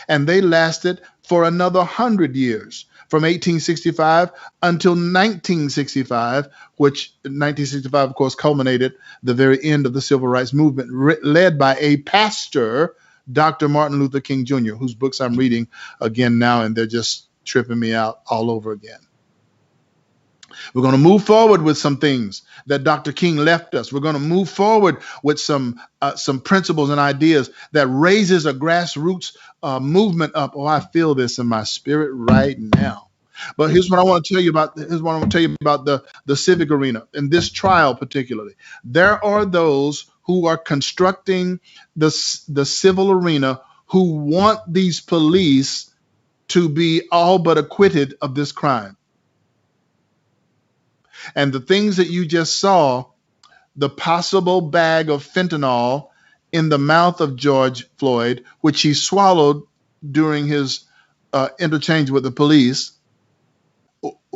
and they lasted for another 100 years, from 1865 until 1965, which 1965, of course, culminated the very end of the civil rights movement, led by a pastor, Dr. Martin Luther King Jr., whose books I'm reading again now, and they're just tripping me out all over again. We're going to move forward with some things that Dr. King left us. We're going to move forward with some principles and ideas that raises a grassroots movement up. Oh, I feel this in my spirit right now. But here's what I want to tell you about. Here's what I want to tell you about the civic arena in this trial, particularly. There are those who are constructing the civil arena who want these police to be all but acquitted of this crime. And the things that you just saw, the possible bag of fentanyl in the mouth of George Floyd, which he swallowed during his interchange with the police.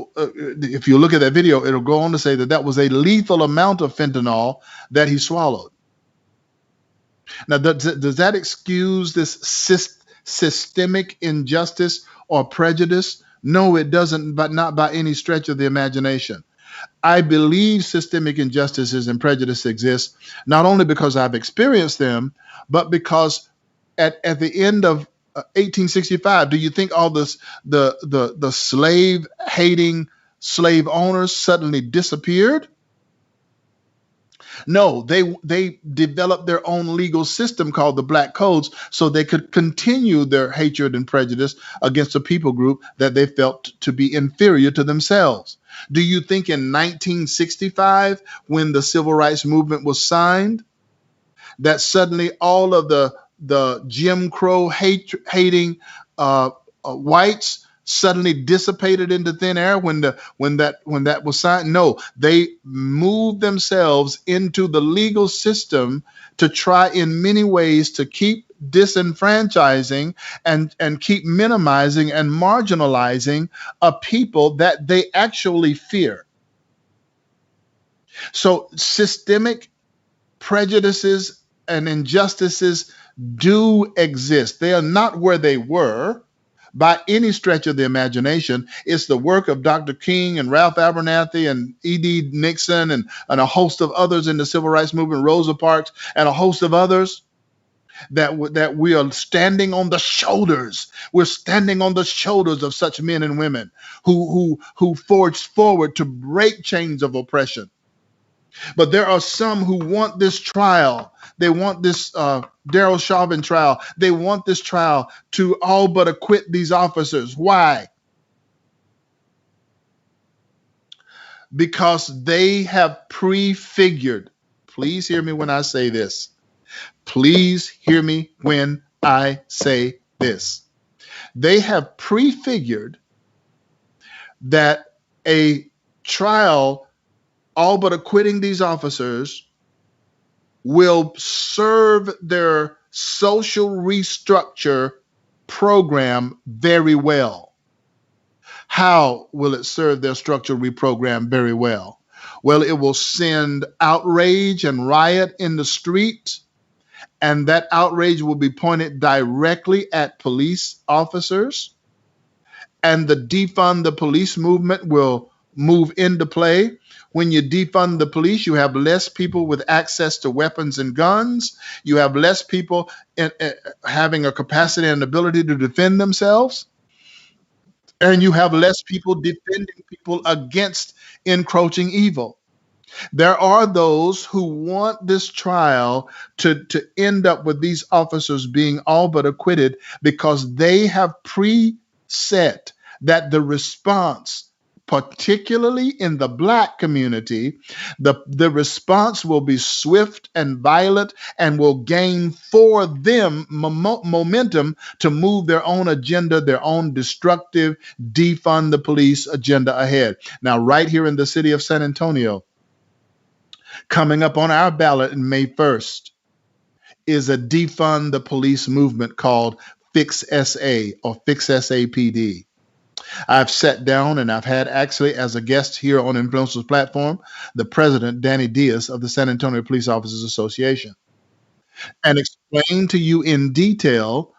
If you look at that video, it'll go on to say that that was a lethal amount of fentanyl that he swallowed. Now, does that excuse this systemic injustice or prejudice? No, it doesn't, but not by any stretch of the imagination. I believe systemic injustices and prejudice exist, not only because I've experienced them, but because at the end of 1865, do you think all this the slave-hating slave owners suddenly disappeared? No, they developed their own legal system called the Black Codes so they could continue their hatred and prejudice against a people group that they felt to be inferior to themselves. Do you think in 1965, when the civil rights movement was signed, that suddenly all of the Jim Crow hating whites suddenly dissipated into thin air when that was signed? No, they moved themselves into the legal system to try in many ways to keep disenfranchising and keep minimizing and marginalizing a people that they actually fear. So systemic prejudices and injustices do exist. They are not where they were by any stretch of the imagination. It's the work of Dr. King and Ralph Abernathy and E.D. Nixon and a host of others in the civil rights movement, Rosa Parks and a host of others, that we are standing on the shoulders. We're standing on the shoulders of such men and women who forged forward to break chains of oppression. But there are some who want this trial. They want this Darryl Chauvin trial. They want this trial to all but acquit these officers. Why? Because they have prefigured. Please hear me when I say this. Please hear me when I say this. They have prefigured that a trial all but acquitting these officers will serve their social restructure program very well. How will it serve their structural reprogram very well? Well, it will send outrage and riot in the street, and that outrage will be pointed directly at police officers, and the defund the police movement will move into play. When you defund the police, you have less people with access to weapons and guns. You have less people having a capacity and ability to defend themselves. And you have less people defending people against encroaching evil. There are those who want this trial to end up with these officers being all but acquitted because they have preset that the response, particularly in the Black community, the response will be swift and violent and will gain for them momentum to move their own agenda, their own destructive, defund the police agenda ahead. Now, right here in the city of San Antonio, coming up on our ballot in May 1st is a defund the police movement called Fix SA or Fix SAPD. I've sat down and I've had actually as a guest here on Influencers Platform, the president, Danny Diaz of the San Antonio Police Officers Association, and explained to you in detail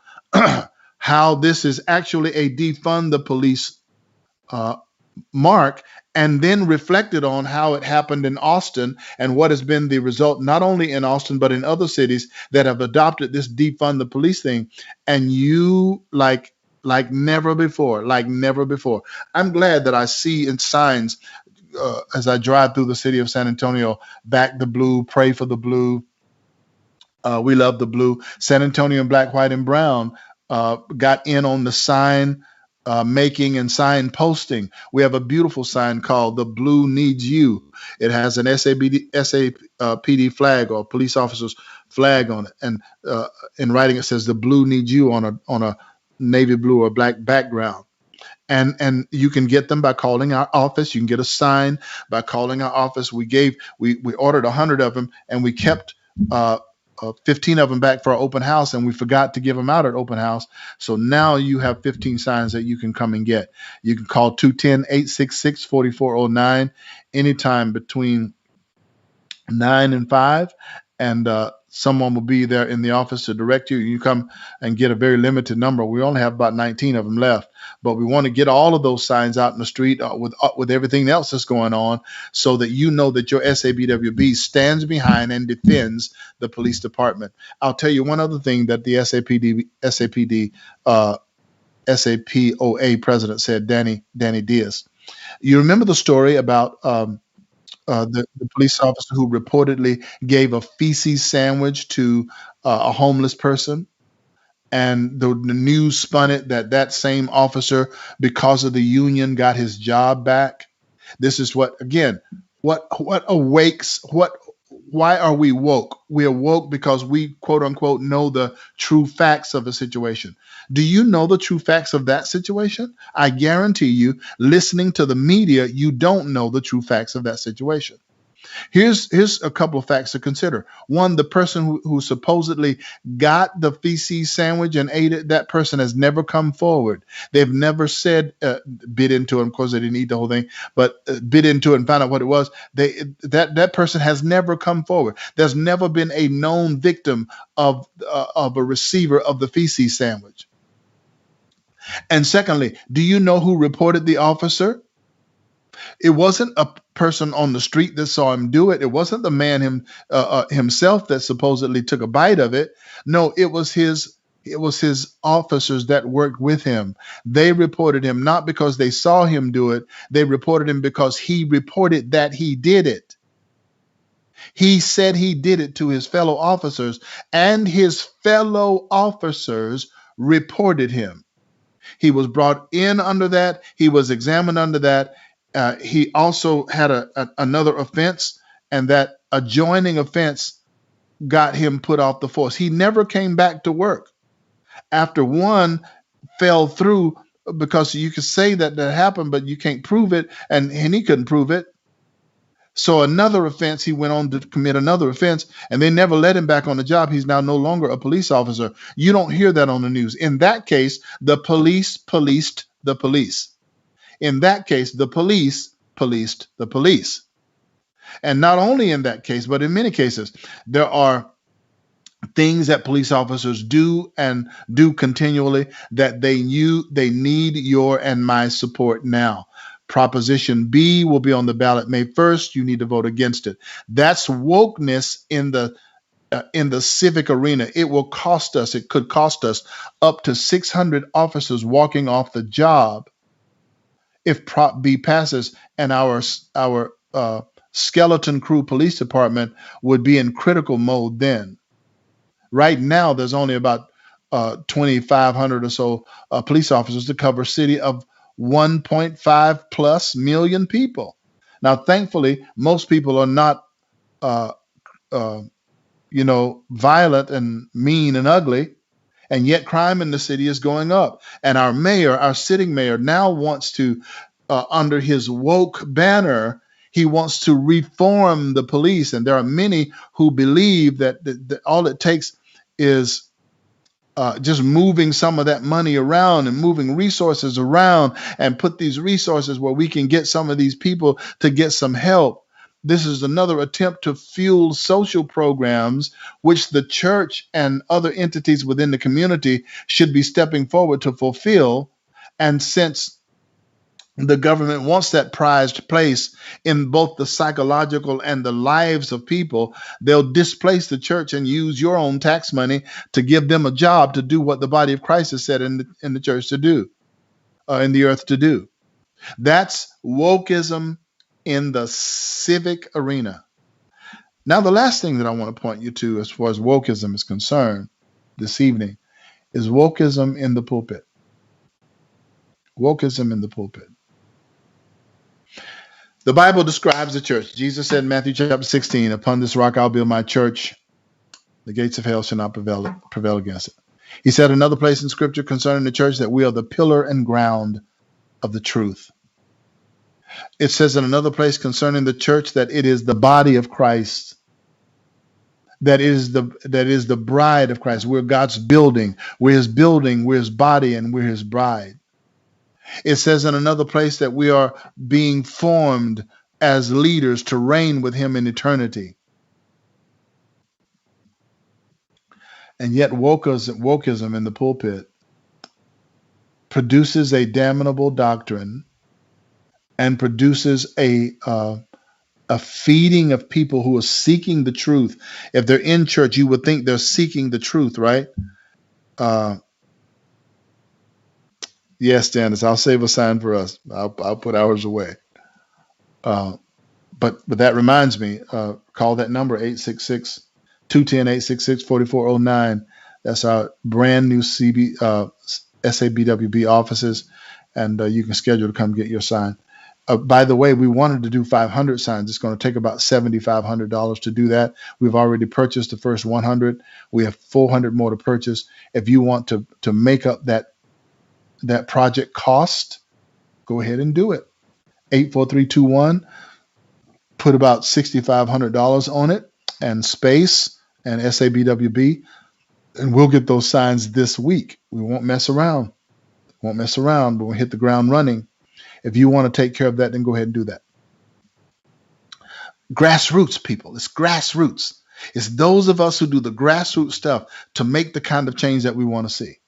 how this is actually a defund the police uh, mark, and then reflected on how it happened in Austin and what has been the result, not only in Austin, but in other cities that have adopted this defund the police thing. And you like never before, like never before. I'm glad that I see in signs as I drive through the city of San Antonio, back the blue, pray for the blue. We love the blue. San Antonio and Black, White, and Brown got in on the sign making and sign posting. We have a beautiful sign called "The Blue Needs You." It has an SAPD flag, or police officer's flag, on it, and in writing it says "The Blue Needs You" on a navy blue or black background. And you can get them by calling our office. You can get a sign by calling our office. We ordered 100 of them, and we kept 15 of them back for our open house, and we forgot to give them out at open house. So now you have 15 signs that you can come and get. You can call 210-866-4409 anytime between 9 and 5, and someone will be there in the office to direct you. You come and get a very limited number. We only have about 19 of them left, but we want to get all of those signs out in the street with everything else that's going on, so that you know that your SABWB stands behind and defends the police department. I'll tell you one other thing that the SAPOA president said, Danny Diaz. You remember the story about the police officer who reportedly gave a feces sandwich to a homeless person, and the news spun it that same officer, because of the union, got his job back. This is what, again, what awakes what. Why are we woke? We are woke because we, quote unquote, know the true facts of the situation. Do you know the true facts of that situation? I guarantee you, listening to the media, you don't know the true facts of that situation. Here's a couple of facts to consider. One, the person who supposedly got the feces sandwich and ate it, that person has never come forward. They've never said, bit into it. Of course, they didn't eat the whole thing, but bit into it and found out what it was. That person has never come forward. There's never been a known victim of a receiver of the feces sandwich. And secondly, do you know who reported the officer? It wasn't a person on the street that saw him do it. It wasn't the man himself that supposedly took a bite of it. No, it was his officers that worked with him. They reported him not because they saw him do it. They reported him because he reported that he did it. He said he did it to his fellow officers, and his fellow officers reported him. He was brought in under that. He was examined under that. He also had another offense, and that adjoining offense got him put off the force. He never came back to work after one fell through, because you could say that happened, but you can't prove it, and he couldn't prove it. So another offense, he went on to commit another offense, and they never let him back on the job. He's now no longer a police officer. You don't hear that on the news. In that case, the police policed the police. In that case, the police policed the police. And not only in that case, but in many cases, there are things that police officers do and do continually that they need your and my support now. Proposition B will be on the ballot May 1st. You need to vote against it. That's wokeness in the civic arena. It will cost us. It could cost us up to 600 officers walking off the job if Prop B passes, and our skeleton crew police department would be in critical mode then. Right now, there's only about 2,500 or so police officers to cover a city of 1.5 plus million people. Now, thankfully, most people are not, violent and mean and ugly. And yet crime in the city is going up. And our sitting mayor now wants to, under his woke banner, he wants to reform the police. And there are many who believe that all it takes is just moving some of that money around and moving resources around and put these resources where we can get some of these people to get some help. This is another attempt to fuel social programs which the church and other entities within the community should be stepping forward to fulfill. And since the government wants that prized place in both the psychological and the lives of people, they'll displace the church and use your own tax money to give them a job to do what the body of Christ has said in the church to do, in the earth to do. That's wokeism in the civic arena. Now, the last thing that I want to point you to as far as wokeism is concerned this evening is wokeism in the pulpit. Wokeism in the pulpit. The Bible describes the church. Jesus said in Matthew chapter 16, upon this rock I'll build my church. The gates of hell shall not prevail against it. He said another place in scripture concerning the church that we are the pillar and ground of the truth. It says in another place concerning the church that it is the body of Christ. That is the bride of Christ. We're God's building. We're his building, we're his body, and we're his bride. It says in another place that we are being formed as leaders to reign with him in eternity. And yet wokeism in the pulpit produces a damnable doctrine and produces a feeding of people who are seeking the truth. If they're in church, you would think they're seeking the truth, right? Yes, Janice, I'll save a sign for us. I'll put ours away. But that reminds me, call that number 866-210-866-4409. That's our brand new SABWB offices, and you can schedule to come get your sign. By the way, we wanted to do 500 signs. It's going to take about $7,500 to do that. We've already purchased the first 100. We have 400 more to purchase. If you want to make up that project cost, go ahead and do it. 84321. Put about $6,500 on it and space and SABWB, and we'll get those signs this week. We won't mess around. But we'll hit the ground running. If you want to take care of that, then go ahead and do that. Grassroots, people. It's grassroots. It's those of us who do the grassroots stuff to make the kind of change that we want to see.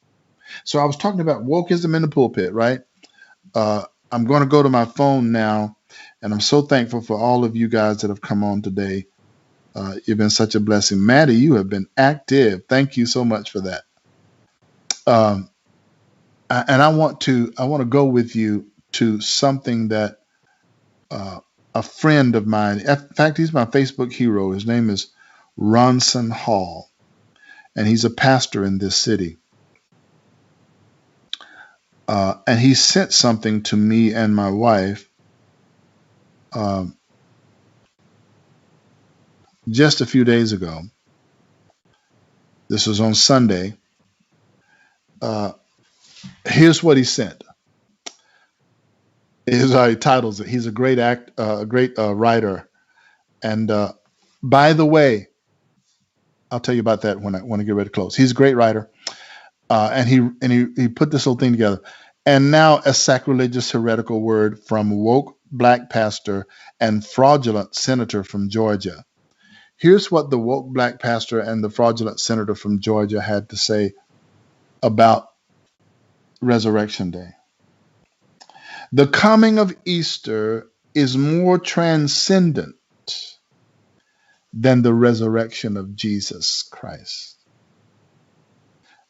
So I was talking about wokeism in the pulpit, right? I'm going to go to my phone now, and I'm so thankful for all of you guys that have come on today. You've been such a blessing. Maddie, you have been active. Thank you so much for that. And I want to go with you to something that a friend of mine, in fact, he's my Facebook hero. His name is Ronson Hall, and he's a pastor in this city. And he sent something to me and my wife just a few days ago. This was on Sunday. Here's what he sent. Here's how he titles it. He's a great writer. And by the way, I'll tell you about that when I get ready to close. He's a great writer. And he put this whole thing together. And now a sacrilegious heretical word from woke black pastor and fraudulent senator from Georgia. Here's what the woke black pastor and the fraudulent senator from Georgia had to say about Resurrection Day. The coming of Easter is more transcendent than the resurrection of Jesus Christ.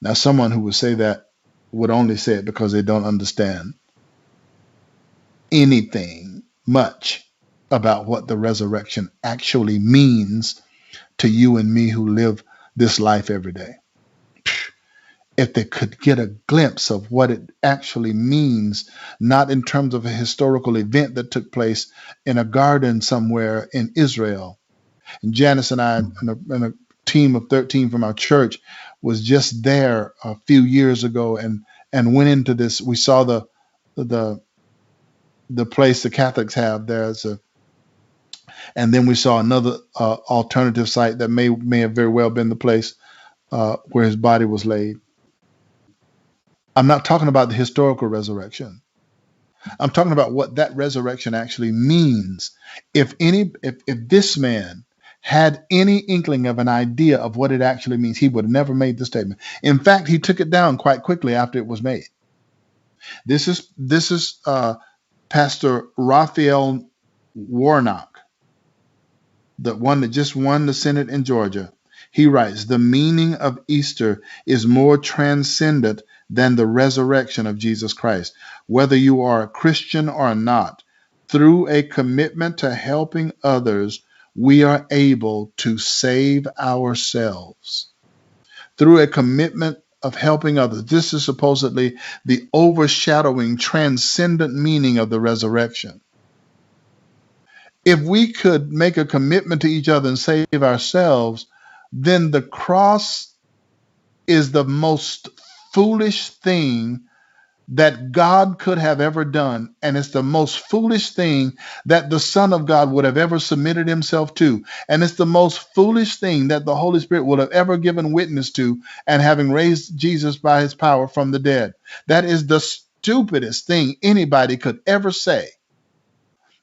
Now, someone who would say that would only say it because they don't understand anything much about what the resurrection actually means to you and me who live this life every day. If they could get a glimpse of what it actually means, not in terms of a historical event that took place in a garden somewhere in Israel. And Janice and I and a team of 13 from our church was just there a few years ago and went into this. We saw the place the Catholics have there. And then we saw another alternative site that may have very well been the place where his body was laid. I'm not talking about the historical resurrection. I'm talking about what that resurrection actually means. If this man had any inkling of an idea of what it actually means, he would have never made the statement. In fact, he took it down quite quickly after it was made. This is Pastor Raphael Warnock, the one that just won the Senate in Georgia. He writes, the meaning of Easter is more transcendent than the resurrection of Jesus Christ. Whether you are a Christian or not, through a commitment to helping others, we are able to save ourselves. Through a commitment of helping others. This is supposedly the overshadowing, transcendent meaning of the resurrection. If we could make a commitment to each other and save ourselves, then the cross is the most foolish thing that God could have ever done. And it's the most foolish thing that the Son of God would have ever submitted himself to. And it's the most foolish thing that the Holy Spirit would have ever given witness to, and having raised Jesus by his power from the dead. That is the stupidest thing anybody could ever say.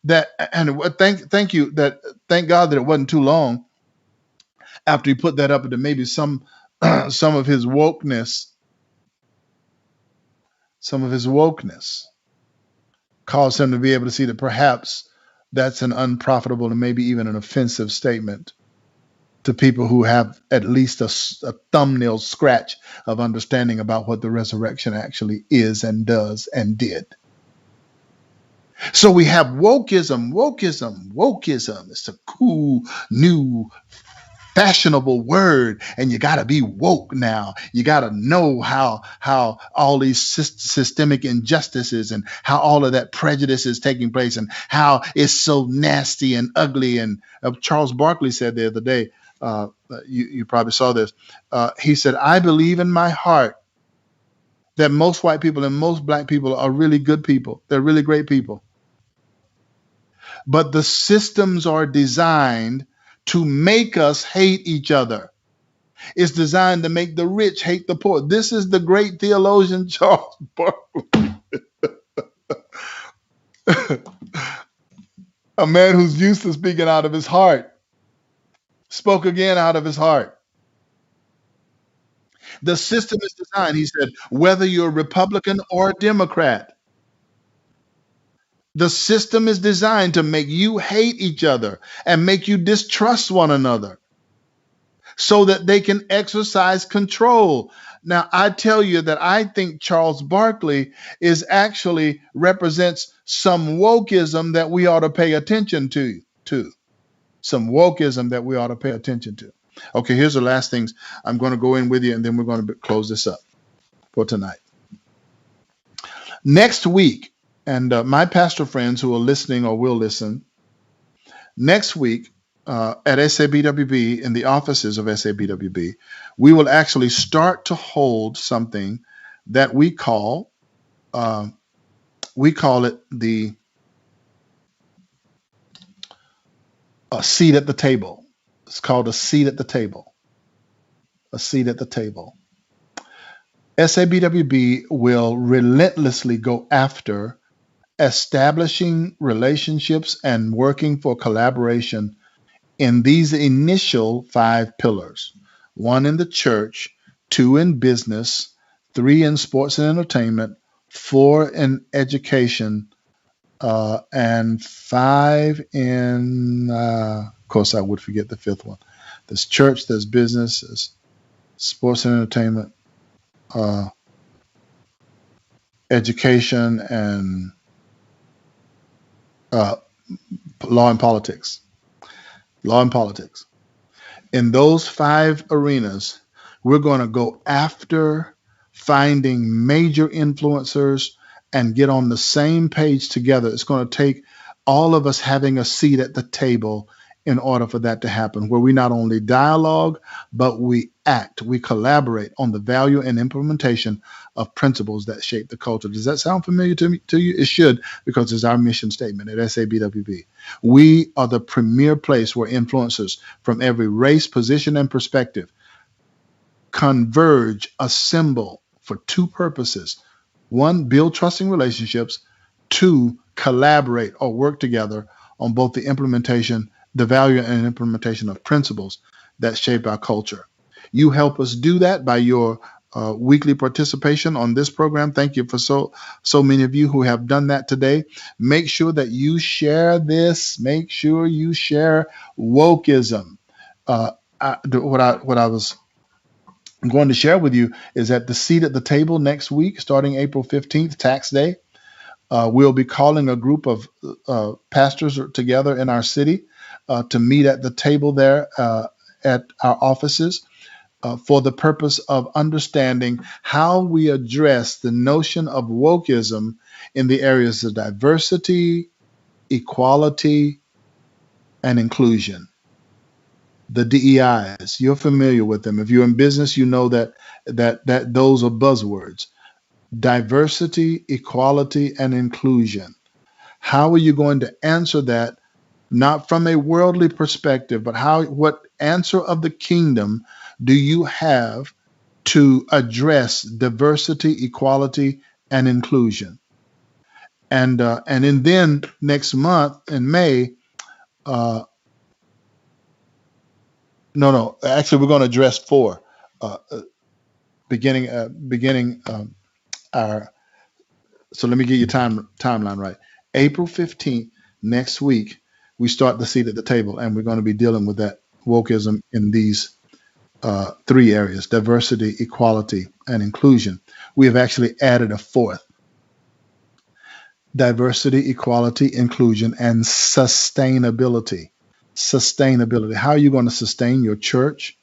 That, and thank you, that thank God that it wasn't too long after he put that up into maybe some of his wokeness, caused him to be able to see that perhaps that's an unprofitable and maybe even an offensive statement to people who have at least a thumbnail scratch of understanding about what the resurrection actually is and does and did. So we have wokeism. It's a cool, new, fashionable word, and you got to be woke now. You got to know how all these systemic injustices and how all of that prejudice is taking place and how it's so nasty and ugly. And Charles Barkley said the other day, you probably saw this. He said, I believe in my heart that most white people and most black people are really good people. They're really great people. But the systems are designed to make us hate each other. It's designed to make the rich hate the poor. This is the great theologian Charles Barkley, a man who's used to speaking out of his heart, spoke again out of his heart. The system is designed, he said, whether you're a Republican or a Democrat, the system is designed to make you hate each other and make you distrust one another so that they can exercise control. Now, I tell you that I think Charles Barkley is actually represents some wokeism that we ought to pay attention to. Some wokeism that we ought to pay attention to. Okay, here's the last things I'm going to go in with you, and then we're going to close this up for tonight. Next week, and my pastor friends who are listening or will listen, next week at SABWB, in the offices of SABWB, we will actually start to hold something that we call it the seat at the table. It's called a seat at the table. A seat at the table. SABWB will relentlessly go after establishing relationships and working for collaboration in these initial 5 pillars: 1 in the church, 2 in business, 3 in sports and entertainment, 4 in education, and 5 in, of course, I would forget the 5th one. There's church, there's business, there's sports and entertainment, education, and law and politics. Law and politics. In those 5 arenas, we're going to go after finding major influencers and get on the same page together. It's going to take all of us having a seat at the table in order for that to happen, where we not only dialogue, but we act, we collaborate on the value and implementation of principles that shape the culture. Does that sound familiar to you? It should, because it's our mission statement at SABWB. We are the premier place where influencers from every race, position, and perspective converge, assemble for 2 purposes. 1, build trusting relationships, to collaborate or work together on both the value and implementation of principles that shape our culture. You help us do that by your weekly participation on this program. Thank you for so many of you who have done that today. Make sure that you share this. Make sure you share wokeism. What I was going to share with you is at the seat at the table next week, starting April 15th, Tax Day. We'll be calling a group of pastors together in our city to meet at the table there at our offices for the purpose of understanding how we address the notion of wokeism in the areas of diversity, equality, and inclusion. The DEIs, you're familiar with them. If you're in business, you know that those are buzzwords. Diversity, equality, and inclusion. How are you going to answer that, not from a worldly perspective, but what answer of the kingdom do you have to address diversity, equality, and inclusion? And then next month in May, actually we're going to address four, beginning our. So let me get your timeline right. April 15th, next week, we start the seat at the table, and we're going to be dealing with that wokeism in these three areas: diversity, equality, and inclusion. We have actually added a fourth: diversity, equality, inclusion, and sustainability. Sustainability. How are you going to sustain your church?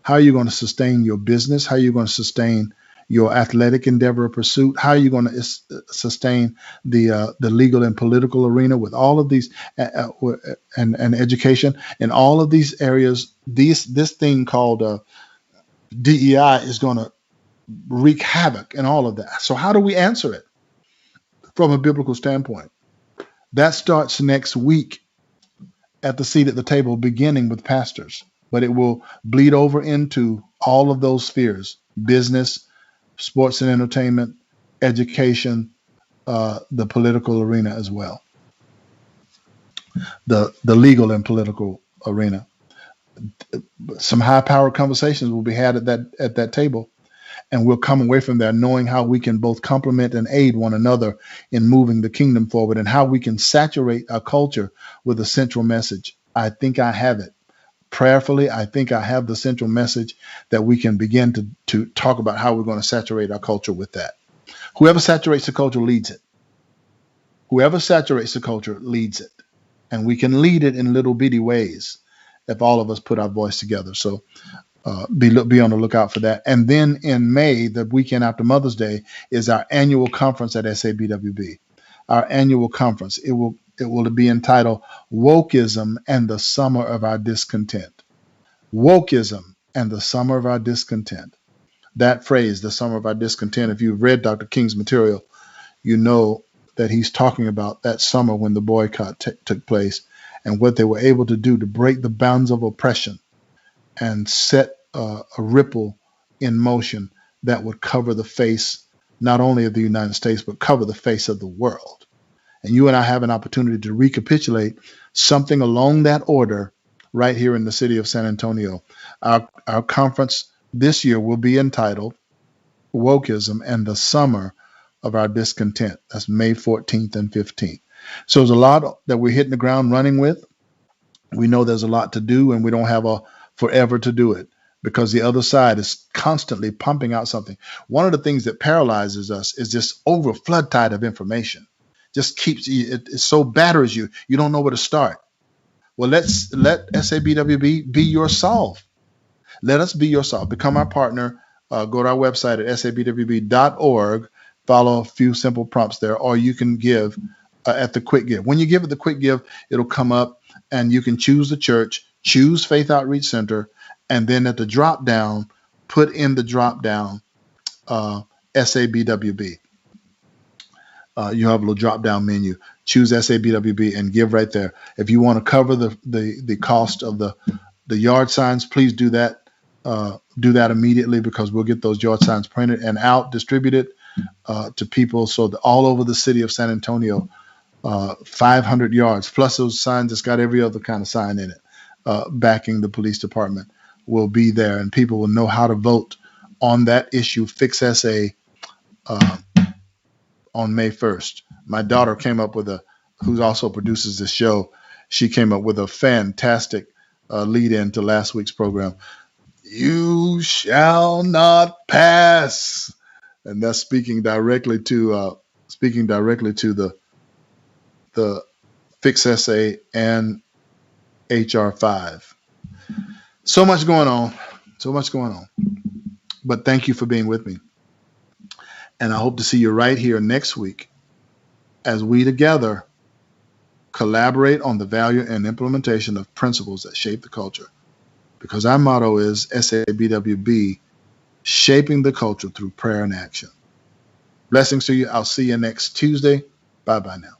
How are you going to sustain your business? How are you going to sustain your athletic endeavor or pursuit? How are you going to sustain the legal and political arena with all of these and education in all of these areas? This thing called DEI is going to wreak havoc in all of that. So how do we answer it from a biblical standpoint? That starts next week at the seat at the table, beginning with pastors, but it will bleed over into all of those spheres: business, sports and entertainment, education, the political arena as well, the legal and political arena. Some high-powered conversations will be had at that table, and we'll come away from there knowing how we can both complement and aid one another in moving the kingdom forward, and how we can saturate our culture with a central message. I think I have it. Prayerfully, I think I have the central message that we can begin to talk about how we're going to saturate our culture with that. Whoever saturates the culture leads it. Whoever saturates the culture leads it. And we can lead it in little bitty ways if all of us put our voice together. So be on the lookout for that. And then in May, the weekend after Mother's Day, is our annual conference at SABWB. Our annual conference. It will be entitled Wokeism and the Summer of Our Discontent. Wokeism and the Summer of Our Discontent. That phrase, the summer of our discontent, if you've read Dr. King's material, you know that he's talking about that summer when the boycott took place and what they were able to do to break the bounds of oppression and set a ripple in motion that would cover the face not only of the United States, but cover the face of the world. And you and I have an opportunity to recapitulate something along that order right here in the city of San Antonio. Our conference this year will be entitled Wokeism and the Summer of Our Discontent. That's May 14th and 15th. So there's a lot that we're hitting the ground running with. We know there's a lot to do, and we don't have a forever to do it because the other side is constantly pumping out something. One of the things that paralyzes us is this over flood tide of information. Just keeps it so batters you. You don't know where to start. Well, let SABWB be your solve. Let us be your solve. Become our partner. Go to our website at sabwb.org. Follow a few simple prompts there, or you can give at the quick give. When you give at the quick give, it'll come up and you can choose the church, choose Faith Outreach Center, and then at the drop down, put in the drop down SABWB. You have a little drop down menu. Choose SABWB and give right there. If you want to cover the cost of the yard signs, please do that. Do that immediately because we'll get those yard signs printed and out, distributed to people. So all over the city of San Antonio, 500 yards, plus those signs that's got every other kind of sign in it, backing the police department, will be there, and people will know how to vote on that issue, Fix SA, on May 1st. My daughter came up with who also produces this show, she came up with a fantastic lead in to last week's program. You shall not pass. And that's speaking directly to the Fix SA and HR 5. So much going on. But thank you for being with me. And I hope to see you right here next week as we together collaborate on the value and implementation of principles that shape the culture. Because our motto is SABWB, shaping the culture through prayer and action. Blessings to you. I'll see you next Tuesday. Bye-bye now.